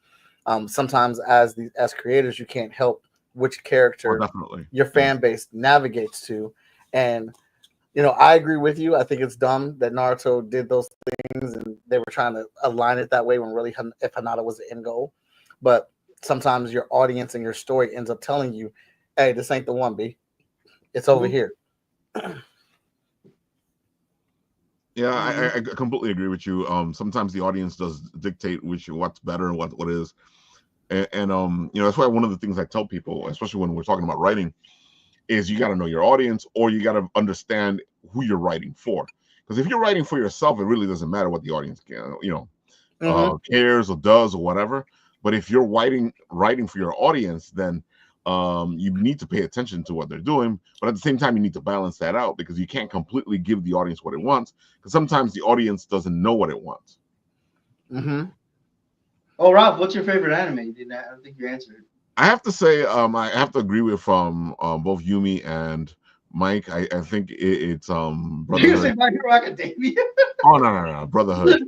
Sometimes as creators, you can't help which character
definitely.
your fan base navigates to. And I agree with you. I think it's dumb that Naruto did those things and they were trying to align it that way when really if Hinata was the end goal. But sometimes your audience and your story ends up telling you, hey, this ain't the one, B. It's over here.
Yeah, I completely agree with you. Sometimes the audience does dictate what's better and what is. And that's why one of the things I tell people, especially when we're talking about writing, is you got to know your audience, or you got to understand who you're writing for. Because if you're writing for yourself, it really doesn't matter what the audience cares or does or whatever. But if you're writing for your audience, then you need to pay attention to what they're doing. But at the same time, you need to balance that out, because you can't completely give the audience what it wants, because sometimes the audience doesn't know what it wants.
Mm-hmm.
Oh, Rob, what's your favorite anime? I don't think you answered.
I have to say, I have to agree with both Yumi and Mike. I think it's Brotherhood.
You're gonna say My Hero Academia?
Oh no, Brotherhood.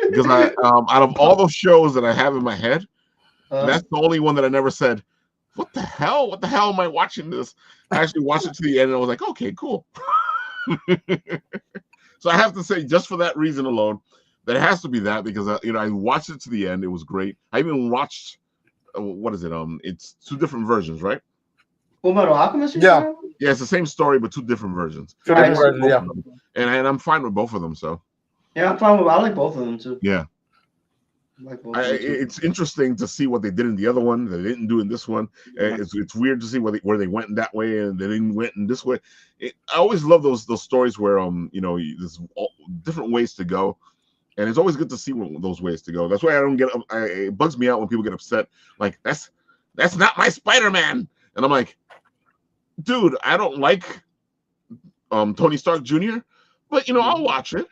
Because out of all those shows that I have in my head, that's the only one that I never said, what the hell? What the hell am I watching this? I actually watched it to the end and I was like, okay, cool. So I have to say, just for that reason alone, that it has to be that, because I watched it to the end. It was great. I even watched. What is it? It's 2 different versions, right?
Fullmetal Alchemist?
Yeah.
Yeah, it's the same story, but 2 different versions.
2 different versions, yeah.
And I'm fine with both of them, so.
Yeah, I'm fine with. I like both of them too.
Yeah.
It's
interesting to see what they did in the other one that they didn't do in this one. It's weird to see where they went in that way and they didn't went in this way. I always love those stories where there's different ways to go. And it's always good to see those ways to go. That's why I don't get. It bugs me out when people get upset. Like that's not my Spider-Man, and I'm like, dude, I don't like Tony Stark Jr., but I'll watch it.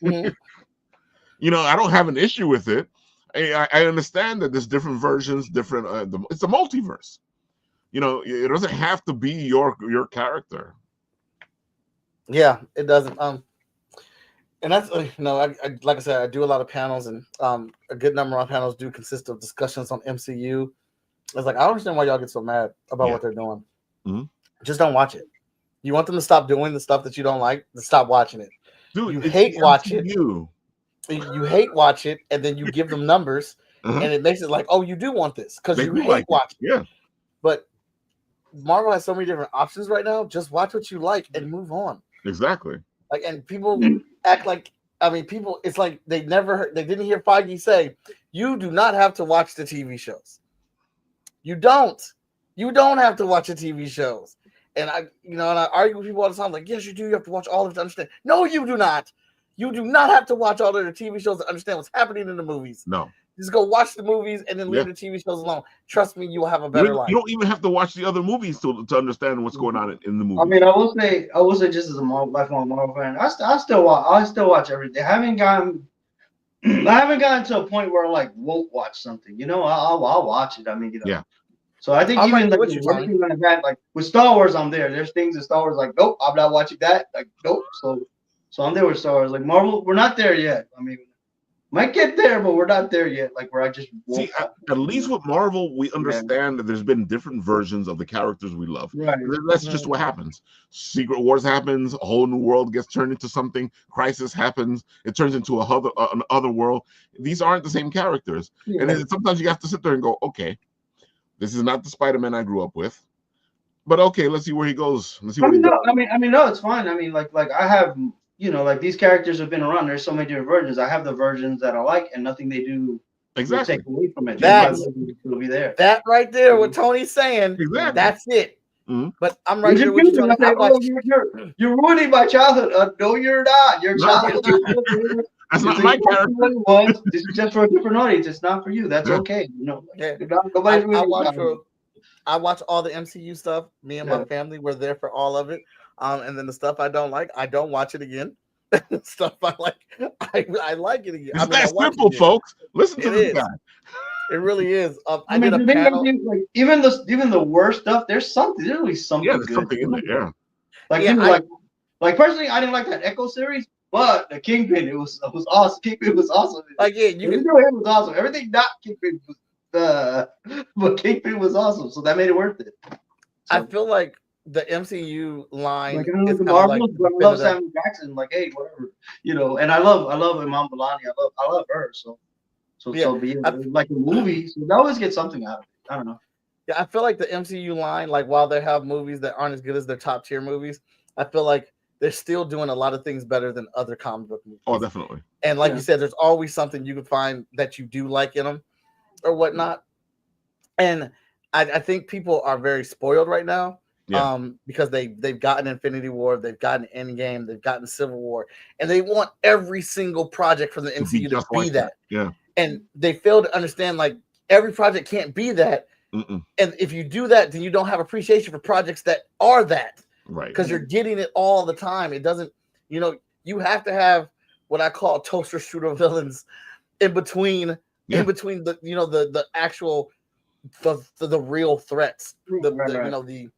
Mm-hmm.
I don't have an issue with it. I understand that there's different versions, different. It's a multiverse. It doesn't have to be your character.
Yeah, it doesn't. And that's I like I said, I do a lot of panels, and a good number of panels do consist of discussions on MCU. It's like, I don't understand why y'all get so mad about what they're doing.
Mm-hmm.
Just don't watch it. You want them to stop doing the stuff that you don't like, then stop watching it.
Dude,
you hate watch it.
You
hate watch it, and then you give them numbers, and it makes it like, oh, you do want this because you hate watch it.
Yeah.
But Marvel has so many different options right now. Just watch what you like and move on.
Exactly.
Like, and people act like, people, it's like they didn't hear Feige say, you do not have to watch the TV shows. You don't have to watch the TV shows. And I argue with people all the time, like, yes, you do. You have to watch all of it to understand. No, you do not. You do not have to watch all of the TV shows to understand what's happening in the movies.
No.
Just go watch the movies and then leave the TV shows alone. Trust me, you will have a better life.
You don't even have to watch the other movies to understand what's going on in the movie.
I mean, I will say, just as a lifelong Marvel fan, I still watch everything. I haven't gotten to a point where I like won't watch something. I'll watch it. I mean,
Yeah.
So I think
I'm
even
right
like, like with Star Wars, I'm there. There's things in Star Wars like, nope, I'm not watching that. Like, nope. So I'm there with Star Wars. Like Marvel, we're not there yet. I mean, might get there, but we're not there yet. Like where I just won't.
See, at least with Marvel, we understand that there's been different versions of the characters we love.
Right.
That's just what happens. Secret Wars happens. A whole new world gets turned into something. Crisis happens. It turns into another world. These aren't the same characters.
Yeah.
And then sometimes you have to sit there and go, okay, this is not the Spider-Man I grew up with. But okay, let's see where he goes. Let's see
I
what
mean,
he does.
no, it's fine. I mean, like I have, like these characters have been around. There's so many different versions. I have the versions that I like, and nothing they do will take away from it. It'll be there.
That right there, what Tony's saying,
Exactly.
That's it.
Mm-hmm.
But I'm right here with you, Tony.
You're ruining my childhood. No, you're not. Your childhood.
That's not my character.
This is just for a different audience. It's not for you. That's okay.
I watch all the MCU stuff. Me and my family were there for all of it. And then the stuff I don't like, I don't watch it again. Stuff I like, I like it again.
It's that simple, folks. Listen to this guy.
It really is.
I mean, even the worst stuff. There's really something.
Yeah, there's good. Something in there.
Yeah. Like personally, I didn't like that Echo series, but the Kingpin, it was awesome. Kingpin was awesome.
Like, yeah, it was
awesome. Everything not Kingpin but Kingpin was awesome, so that made it worth it.
I feel like the MCU line
Like I don't
is
the
kind of like
Marvels, but I love Samuel Jackson. Like, hey, whatever, and I love Iman Vellani. I love her. So be it. Like a movie, so they always get something out of it. I don't know.
Yeah, I feel like the MCU line, like while they have movies that aren't as good as their top tier movies, I feel like they're still doing a lot of things better than other comic book movies.
Oh, definitely.
And like you said, there's always something you can find that you do like in them or whatnot. And I think people are very spoiled right now.
Yeah.
Because they've gotten Infinity War, they've gotten Endgame, they've gotten Civil War, and they want every single project from the MCU to be that.
Yeah.
And they fail to understand like every project can't be that.
Mm-mm.
And if you do that, then you don't have appreciation for projects that are that.
Right.
Because you're getting it all the time. It doesn't, you have to have what I call toaster strudel villains in between the the actual the real threats, the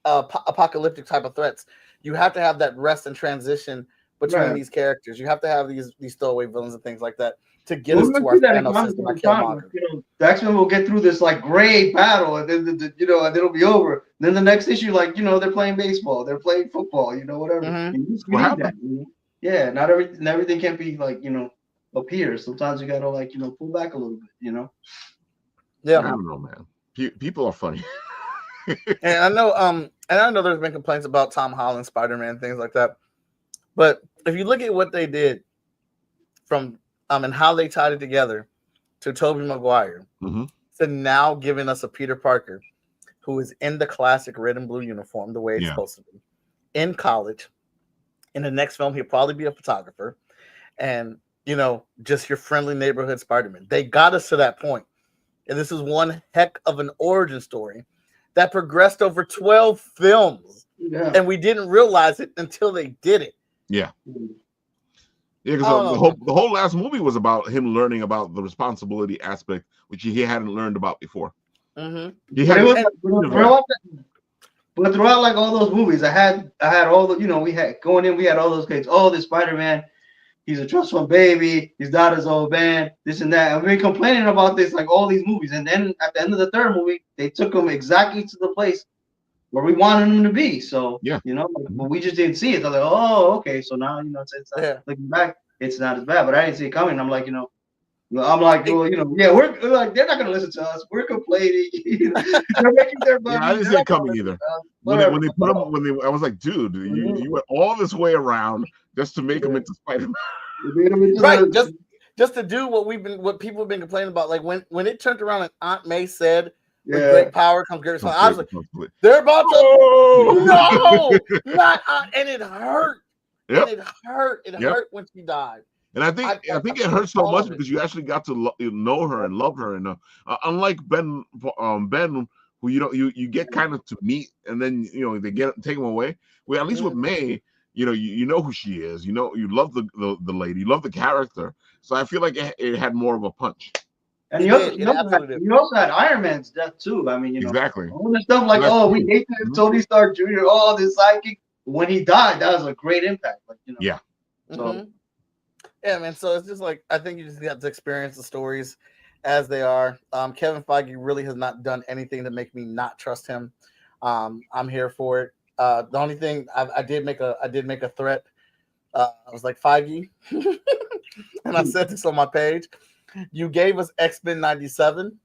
apocalyptic type of threats. You have to have that rest and transition between these characters. You have to have these throwaway villains and things like that to get us to our Thanos system.
The X-Men will get through this like great battle, and then and then it'll be over. Then the next issue, like they're playing baseball, they're playing football, whatever.
Mm-hmm.
You need that. Yeah, not everything can't be like up here. Sometimes you gotta like pull back a little bit.
Yeah,
I don't know, man. People are funny.
And I know there's been complaints about Tom Holland, Spider-Man, things like that. But if you look at what they did from and how they tied it together to Tobey Maguire to now giving us a Peter Parker who is in the classic red and blue uniform the way it's supposed to be in college. In the next film, he'll probably be a photographer and just your friendly neighborhood Spider-Man. They got us to that point. And this is one heck of an origin story that progressed over 12 films. Yeah. And we didn't realize it until they did it.
Yeah. Yeah, because the whole last movie was about him learning about the responsibility aspect, which he hadn't learned about before.
Mm-hmm.
But throughout like all those movies, I had all the we had all those kids. Oh, this Spider-Man, he's a trust fund baby. He's not his old man. This and that. I've been complaining about this like all these movies, and then at the end of the third movie, they took him exactly to the place where we wanted him to be. So but we just didn't see it. So like, oh, okay. So now it's not, looking back, it's not as bad. But I didn't see it coming. I'm like, we're like they're not gonna listen to us. We're complaining. They're making their money.
I didn't see it coming either. When they put him, I was like, dude, you went all this way around just to make him into Spider-Man.
Right, just to do what people have been complaining about. Like when it turned around and Aunt May said, "With great power comes great responsibility," I was like, "They're about to not," and it hurt. Yep. And it hurt. It hurt when she died.
And I think it hurts so much because you actually got to know her and love her, and unlike Ben, who you get kind of to meet, and then they take him away. Well, at least with May, you know who she is. You love the lady, you love the character. So I feel like it had more of a punch.
And you also had Iron Man's death too. I mean,
exactly
all the stuff like we hate Tony Stark Jr. All this sidekick. When he died, that was a great impact. Like
yeah.
So.
Yeah, man. So it's just like I think you just got to experience the stories as they are. Kevin Feige really has not done anything to make me not trust him. I'm here for it. The only thing I did make a threat. I was like, Feige, and I said this on my page. You gave us X-Men 97,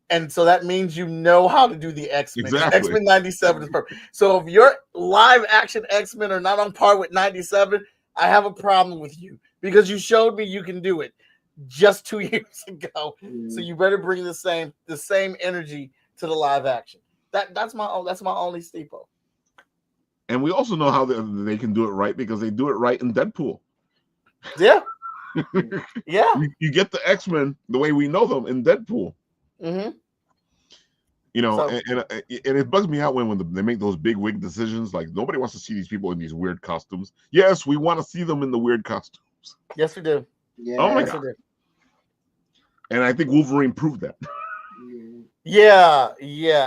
and so that means you know how to do the X-Men.
Exactly.
X-Men 97 is perfect. So if your live action X-Men are not on par with 97, I have a problem with you. Because you showed me you can do it just 2 years ago, so you better bring the same energy to the live action. That's my only steeple.
And we also know how they can do it right because they do it right in Deadpool.
Yeah, yeah.
You get the X-Men the way we know them in Deadpool.
Mm-hmm.
And it bugs me out when they make those big wig decisions. Like nobody wants to see these people in these weird costumes. Yes, we want to see them in the weird costumes.
Yes, we do.
Yeah.
Oh my God. And I think Wolverine proved that.
Yeah,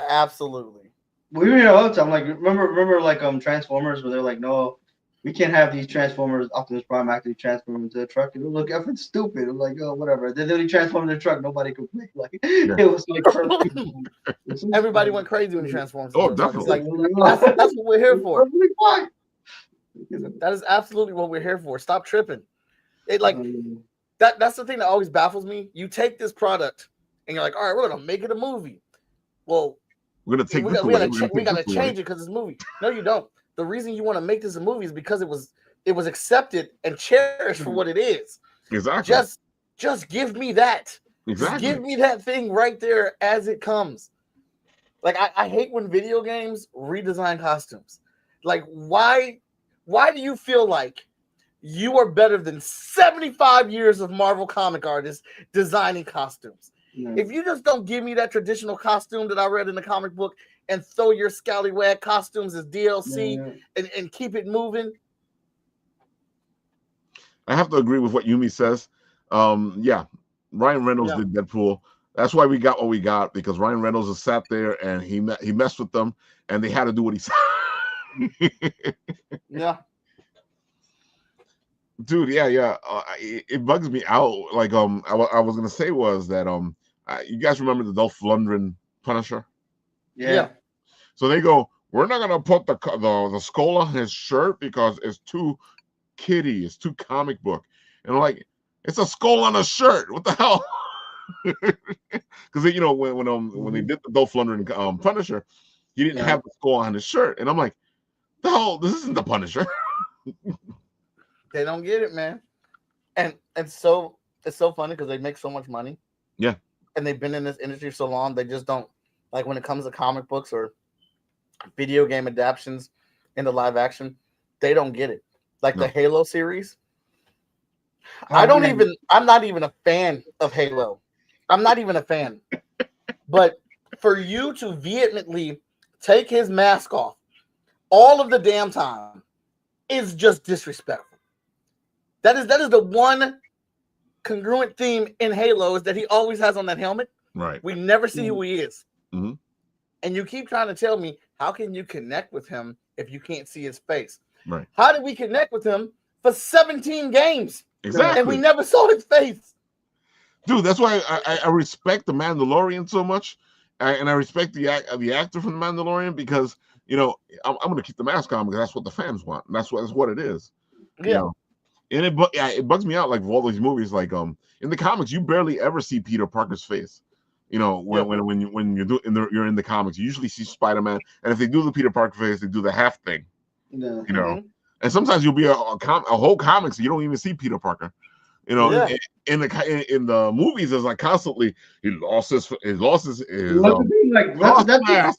absolutely.
We hear all the time. Like remember like Transformers where they're like, no, we can't have these Transformers, Optimus Prime actually transform into a truck. It'll look effing stupid. It was like, oh, whatever. Then they transform into a truck. Nobody could play. Like, it was like perfect.
Everybody went crazy when he transforms.
Oh,
into a truck. It's
definitely.
like that's what we're here for.
Why?
That is absolutely what we're here for. Stop tripping. It like that's the thing that always baffles me. You take this product and you're like, all right, we're gonna make it a movie. Well,
We're gonna take
we
this
gotta,
away.
we gotta change it because it's a movie. No, you don't. The reason you want to make this a movie is because it was accepted and cherished for what it is.
Exactly.
Just give me that.
Exactly.
Just give me that thing right there as it comes. Like I hate when video games redesign costumes. Like why do you feel like you are better than 75 years of Marvel comic artists designing costumes?
Yeah.
If you just don't give me that traditional costume that I read in the comic book and throw your scallywag costumes as DLC and keep it moving.
I have to agree with what Yumi says. Yeah, Ryan Reynolds did Deadpool. That's why we got what we got, because Ryan Reynolds has sat there and he messed with them and they had to do what he said.
Yeah.
Dude, yeah. It bugs me out. Like, I was gonna say was that you guys remember the Dolph Lundgren Punisher?
Yeah.
So they go, we're not gonna put the skull on his shirt because it's too kiddie, it's too comic book. And I'm like, it's a skull on a shirt. What the hell? Because you know when they did the Dolph Lundgren Punisher, he didn't have the skull on his shirt, and I'm like, the hell, this isn't the Punisher.
They don't get it, man. And so it's so funny because they make so much money.
Yeah.
And they've been in this industry so long, they just don't, like, when it comes to comic books or video game adaptions into live action, they don't get it. Like the Halo series. I'm not even a fan of Halo. I'm not even a fan. But for you to vehemently take his mask off all of the damn time is just disrespectful. That is the one congruent theme in Halo is that he always has on that helmet.
Right.
We never see who he is.
Mm-hmm.
And you keep trying to tell me, how can you connect with him if you can't see his face?
Right.
How did we connect with him for 17 games?
Exactly.
And we never saw his face.
Dude, that's why I respect the Mandalorian so much. And I respect the actor from the Mandalorian because, you know, I'm going to keep the mask on because that's what the fans want. And that's what it is.
Yeah.
You know? And it bugs me out, like, with all these movies, like in the comics, you barely ever see Peter Parker's face. You know, when you're in the comics, you usually see Spider-Man, and if they do the Peter Parker face, they do the half thing.
Yeah.
You know, and sometimes you'll be a whole comics, you don't even see Peter Parker. You know, in the movies, it's like constantly he lost his mask.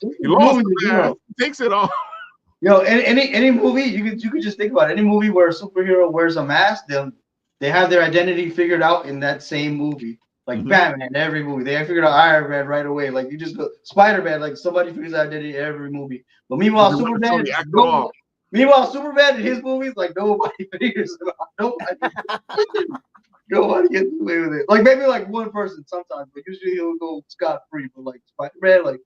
He takes it off.
Yo, any movie you could just think about it. Any movie where a superhero wears a mask, they have their identity figured out in that same movie. Like Batman, every movie they figured out Iron Man right away. Like you just go Spider-Man, like somebody figures out identity in every movie. But meanwhile, Superman in his movies, like nobody figures it out. Nobody gets away with it. Like maybe like one person sometimes, but usually he'll go scot-free. But like Spider-Man, like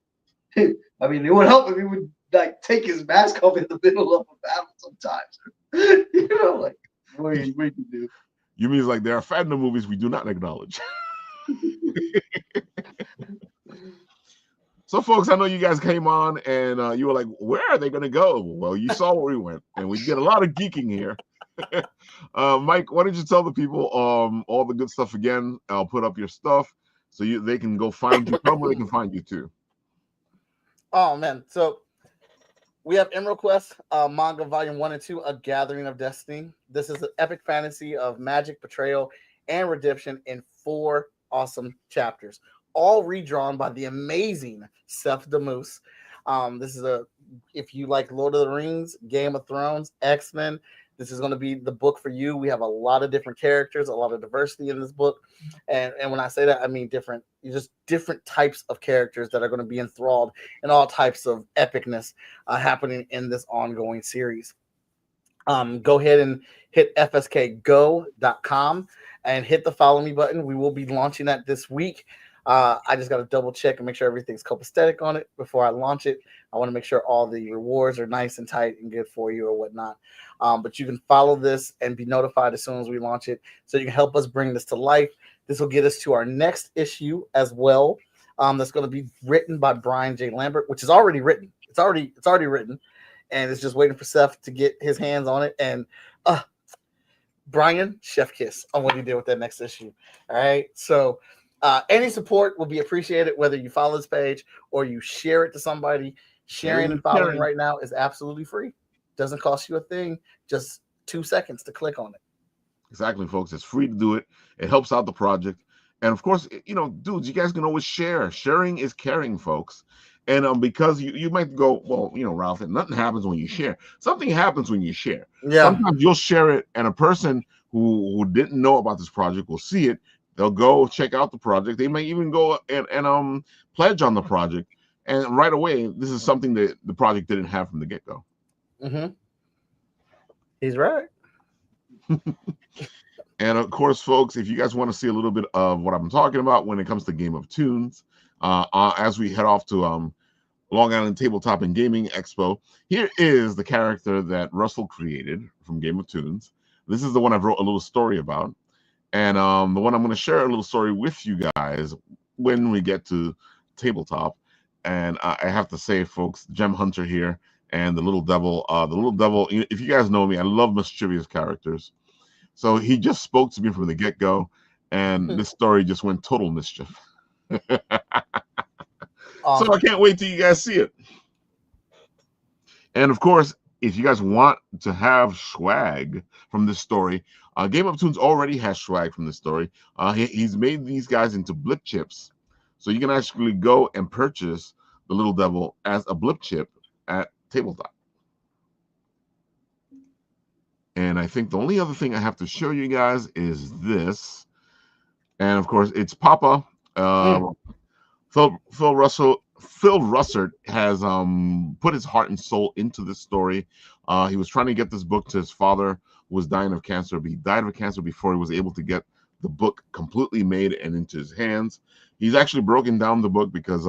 I mean, it would help if he would like take his mask off in the middle of a battle sometimes. You know, like what you can do.
You mean like there are fandom movies we do not acknowledge. So, folks, I know you guys came on and you were like, where are they going to go? Well, you saw where we went, and we get a lot of geeking here. Mike, why don't you tell the people all the good stuff again? I'll put up your stuff so they can go find you. Probably they can find you too.
Oh, man. So we have Emerald Quest manga volume 1 and 2, A Gathering of Destiny. This is an epic fantasy of magic, betrayal, and redemption in 4 awesome chapters, all redrawn by the amazing Seth Demus. This is if you like Lord of the Rings, Game of Thrones, X-Men, this is going to be the book for you. We have a lot of different characters, a lot of diversity in this book. And when I say that, I mean different types of characters that are going to be enthralled in all types of epicness happening in this ongoing series. Go ahead and hit fskgo.com and hit the follow me button. We will be launching that this week. I just got to double check and make sure everything's copacetic on it before I launch it. I want to make sure all the rewards are nice and tight and good for you or whatnot. But you can follow this and be notified as soon as we launch it, so you can help us bring this to life. This will get us to our next issue as well. That's going to be written by Brian J. Lambert, which is already written. It's already written, and it's just waiting for Seth to get his hands on it. And Brian, chef kiss on what he did with that next issue. All right, so any support will be appreciated, whether you follow this page or you share it to somebody. Sharing and following right now is absolutely free. Doesn't cost you a thing. Just 2 seconds to click on it.
Exactly, folks. It's free to do it. It helps out the project. And of course, dudes, you guys can always share. Sharing is caring, folks. And because you might go, well, Ralph, nothing happens when you share. Something happens when you share.
Yeah.
Sometimes you'll share it, and a person who didn't know about this project will see it. They'll go check out the project. They may even go and pledge on the project. And right away, this is something that the project didn't have from the get-go.
Mm-hmm. He's right.
And of course, folks, if you guys want to see a little bit of what I'm talking about when it comes to Game of Tunes, as we head off to Long Island Tabletop and Gaming Expo, here is the character that Russell created from Game of Tunes. This is the one I wrote a little story about. And the one I'm going to share a little story with you guys when we get to Tabletop. And I have to say, folks, Gem Hunter here and the Little Devil, if you guys know me, I love mischievous characters. So he just spoke to me from the get-go, and this story just went total mischief.
Awesome.
So I can't wait till you guys see it. And of course, if you guys want to have swag from this story, Game of Tunes already has swag from this story. He's made these guys into blip chips. So you can actually go and purchase the Little Devil as a blip chip at Tabletop. And I think the only other thing I have to show you guys is this. And of course, it's Papa. Phil Russert has put his heart and soul into this story. He was trying to get this book to his father, who was dying of cancer. But he died of cancer before he was able to get the book completely made and into his hands. He's actually broken down the book because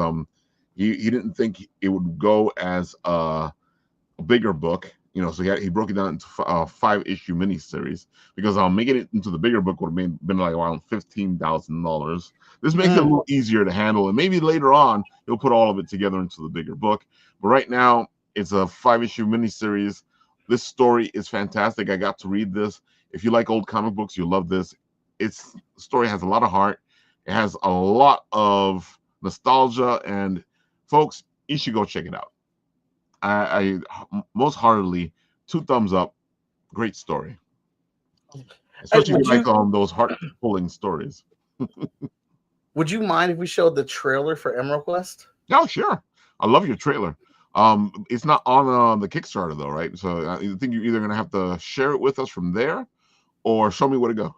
he didn't think it would go as a bigger book. So he broke it down into 5-issue miniseries because making it into the bigger book would have been like around $15,000. This makes it a little easier to handle, and maybe later on he'll put all of it together into the bigger book. But right now it's a 5-issue miniseries. This story is fantastic. I got to read this. If you like old comic books, you'll love this. The story has a lot of heart. It has a lot of nostalgia, and folks, you should go check it out. I most heartedly 2 thumbs up. Great story, especially if you like those heart-pulling stories.
Would you mind if we showed the trailer for Emerald Quest?
Oh, sure. I love your trailer. It's not on the Kickstarter though, right? So I think you're either gonna have to share it with us from there, or show me where to go.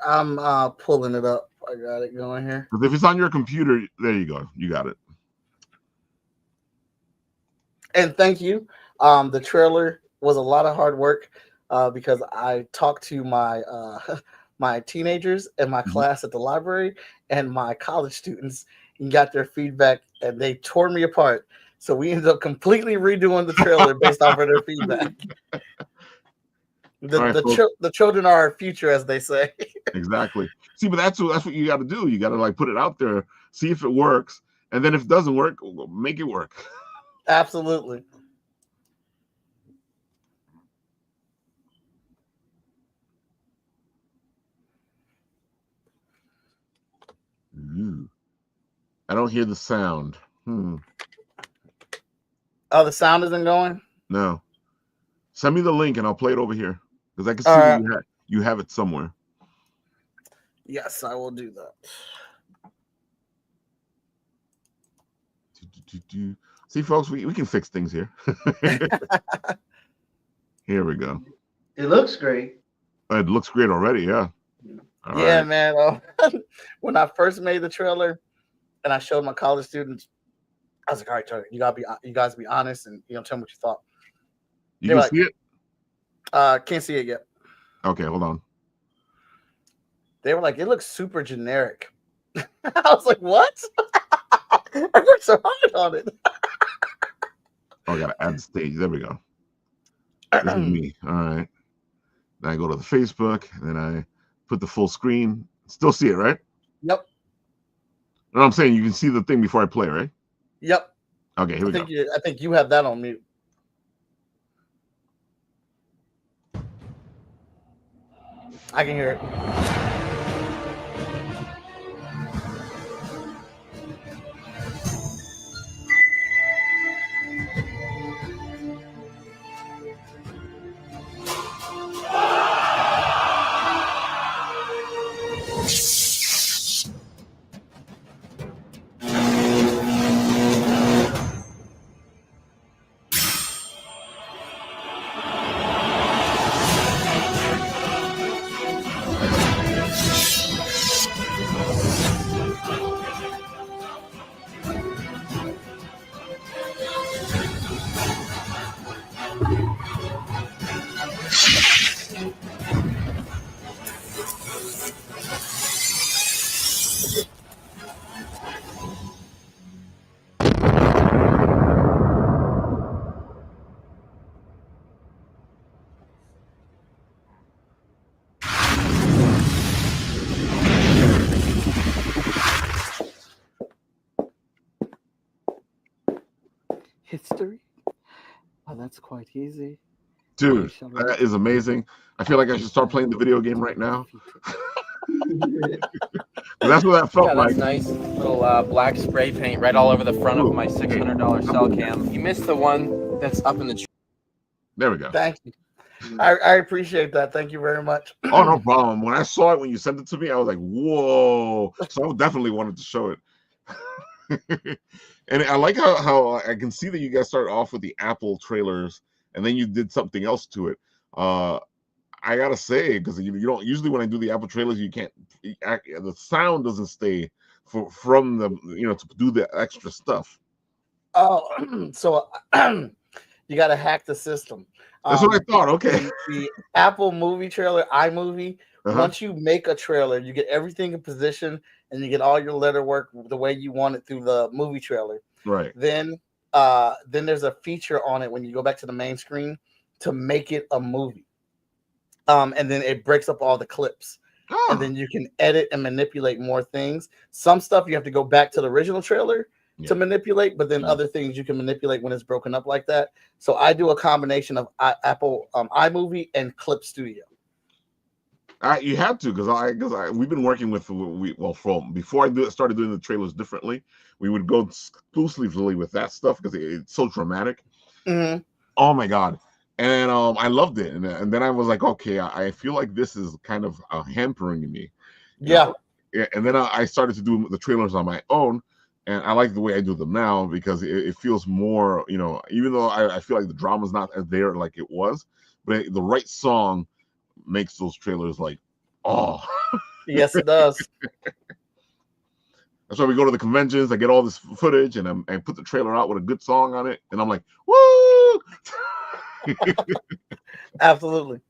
I'm pulling it up. I got it going here.
Because if it's on your computer, there you go. You got it.
And thank you. The trailer was a lot of hard work because I talked to my my teenagers and my class at the library and my college students and got their feedback, and they tore me apart. So we ended up completely redoing the trailer based off of their feedback. The children are our future, as they say.
Exactly. See, but that's what you got to do. You got to put it out there, see if it works, and then if it doesn't work, make it work.
Absolutely.
Ooh. I don't hear the sound.
Oh, the sound isn't going?
No. Send me the link and I'll play it over here because I can see you have it somewhere.
Yes, I will do
that. See, folks, we can fix things here. Here we go.
It looks great.
It looks great already, yeah.
Right. Man. When I first made the trailer and I showed my college students, I was like, all right, Charlie, you guys be honest and tell me what you thought.
You can see it?
Can't see it yet.
Okay, hold on.
They were like, it looks super generic. I was like, what? I worked so hard on it.
Oh, I gotta add the stage. There we go. This is me. All right. Then I go to the Facebook, and then I put the full screen. Still see it, right?
Yep.
No, I'm saying you can see the thing before I play, right?
Yep.
Okay, here we go.
I think you have that on mute. I can hear it.
History? Oh, that's quite easy.
Dude, that is amazing. I feel like I should start playing the video game right now. That's what that felt
Yeah,
like.
that's nice. Little black spray paint right all over the front of my $600 cell cam. You missed the one that's up in the.
There we go.
Thank you. I appreciate that. Thank you very much.
Oh, no problem. When I saw it, when you sent it to me, I was like, whoa. So I definitely wanted to show it. And I like how I can see that you guys started off with the Apple trailers and then you did something else to it. I gotta say, because you don't usually when I do the Apple trailers, you can't the sound doesn't stay from the to do the extra stuff.
Oh, so you got to hack the system.
That's what I thought. Okay.
The Apple movie trailer, iMovie. Once you make a trailer, you get everything in position and you get all your letter work the way you want it through the movie trailer.
Right.
Then there's a feature on it when you go back to the main screen to make it a movie. And then it breaks up all the clips. Oh. And then you can edit and manipulate more things. Some stuff you have to go back to the original trailer to manipulate, but then other things you can manipulate when it's broken up like that. So I do a combination of Apple iMovie and Clip Studio.
You had to because we've been working with from before I started doing the trailers differently. We would go exclusively with that stuff because it's so dramatic.
Mm-hmm.
Oh my god! And I loved it, and then I was like, okay, I feel like this is kind of hampering me.
Yeah.
And then I started to do the trailers on my own, and I like the way I do them now because it feels more, even though I feel like the drama's not there like it was, but the right song makes those trailers like, oh.
Yes, it does.
That's why we go to the conventions. I get all this footage, and I put the trailer out with a good song on it, and I'm like, woo!
Absolutely.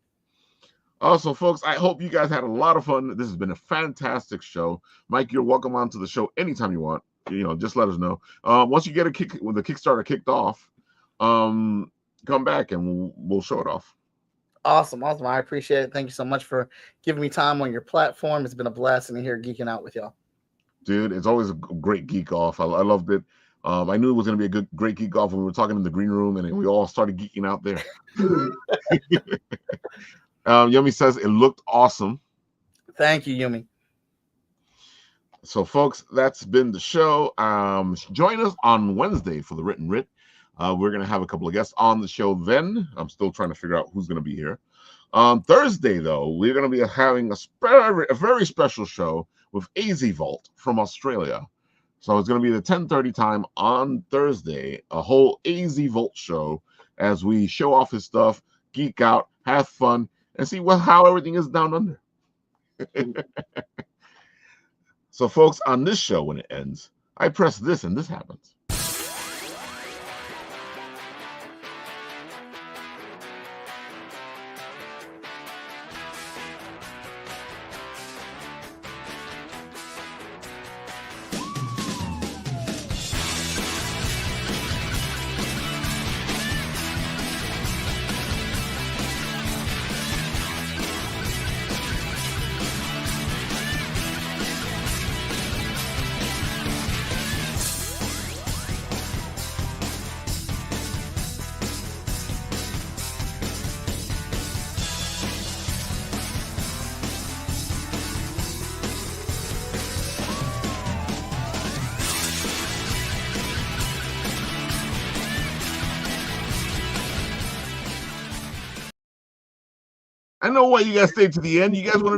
Also, folks, I hope you guys had a lot of fun. This has been a fantastic show. Mike, you're welcome onto the show anytime you want. Just let us know. Once you get when the Kickstarter kicked off, come back and we'll show it off.
Awesome. I appreciate it. Thank you so much for giving me time on your platform. It's been a blessing to hear geeking out with y'all. Dude,
it's always a great geek off. I loved it. I knew it was going to be a great geek off when we were talking in the green room, and we all started geeking out there. Yumi says it looked awesome.
Thank you, Yumi.
So, folks, that's been the show. Join us on Wednesday for the Written Writ. We're going to have a couple of guests on the show then. I'm still trying to figure out who's going to be here. Thursday, though, we're going to be having a very special show with AZ Vault from Australia. So it's going to be the 10:30 time on Thursday, a whole AZ Vault show as we show off his stuff, geek out, have fun, and see how everything is down under. So, folks, on this show, when it ends, I press this and this happens. I know why you guys stayed to the end. You guys want to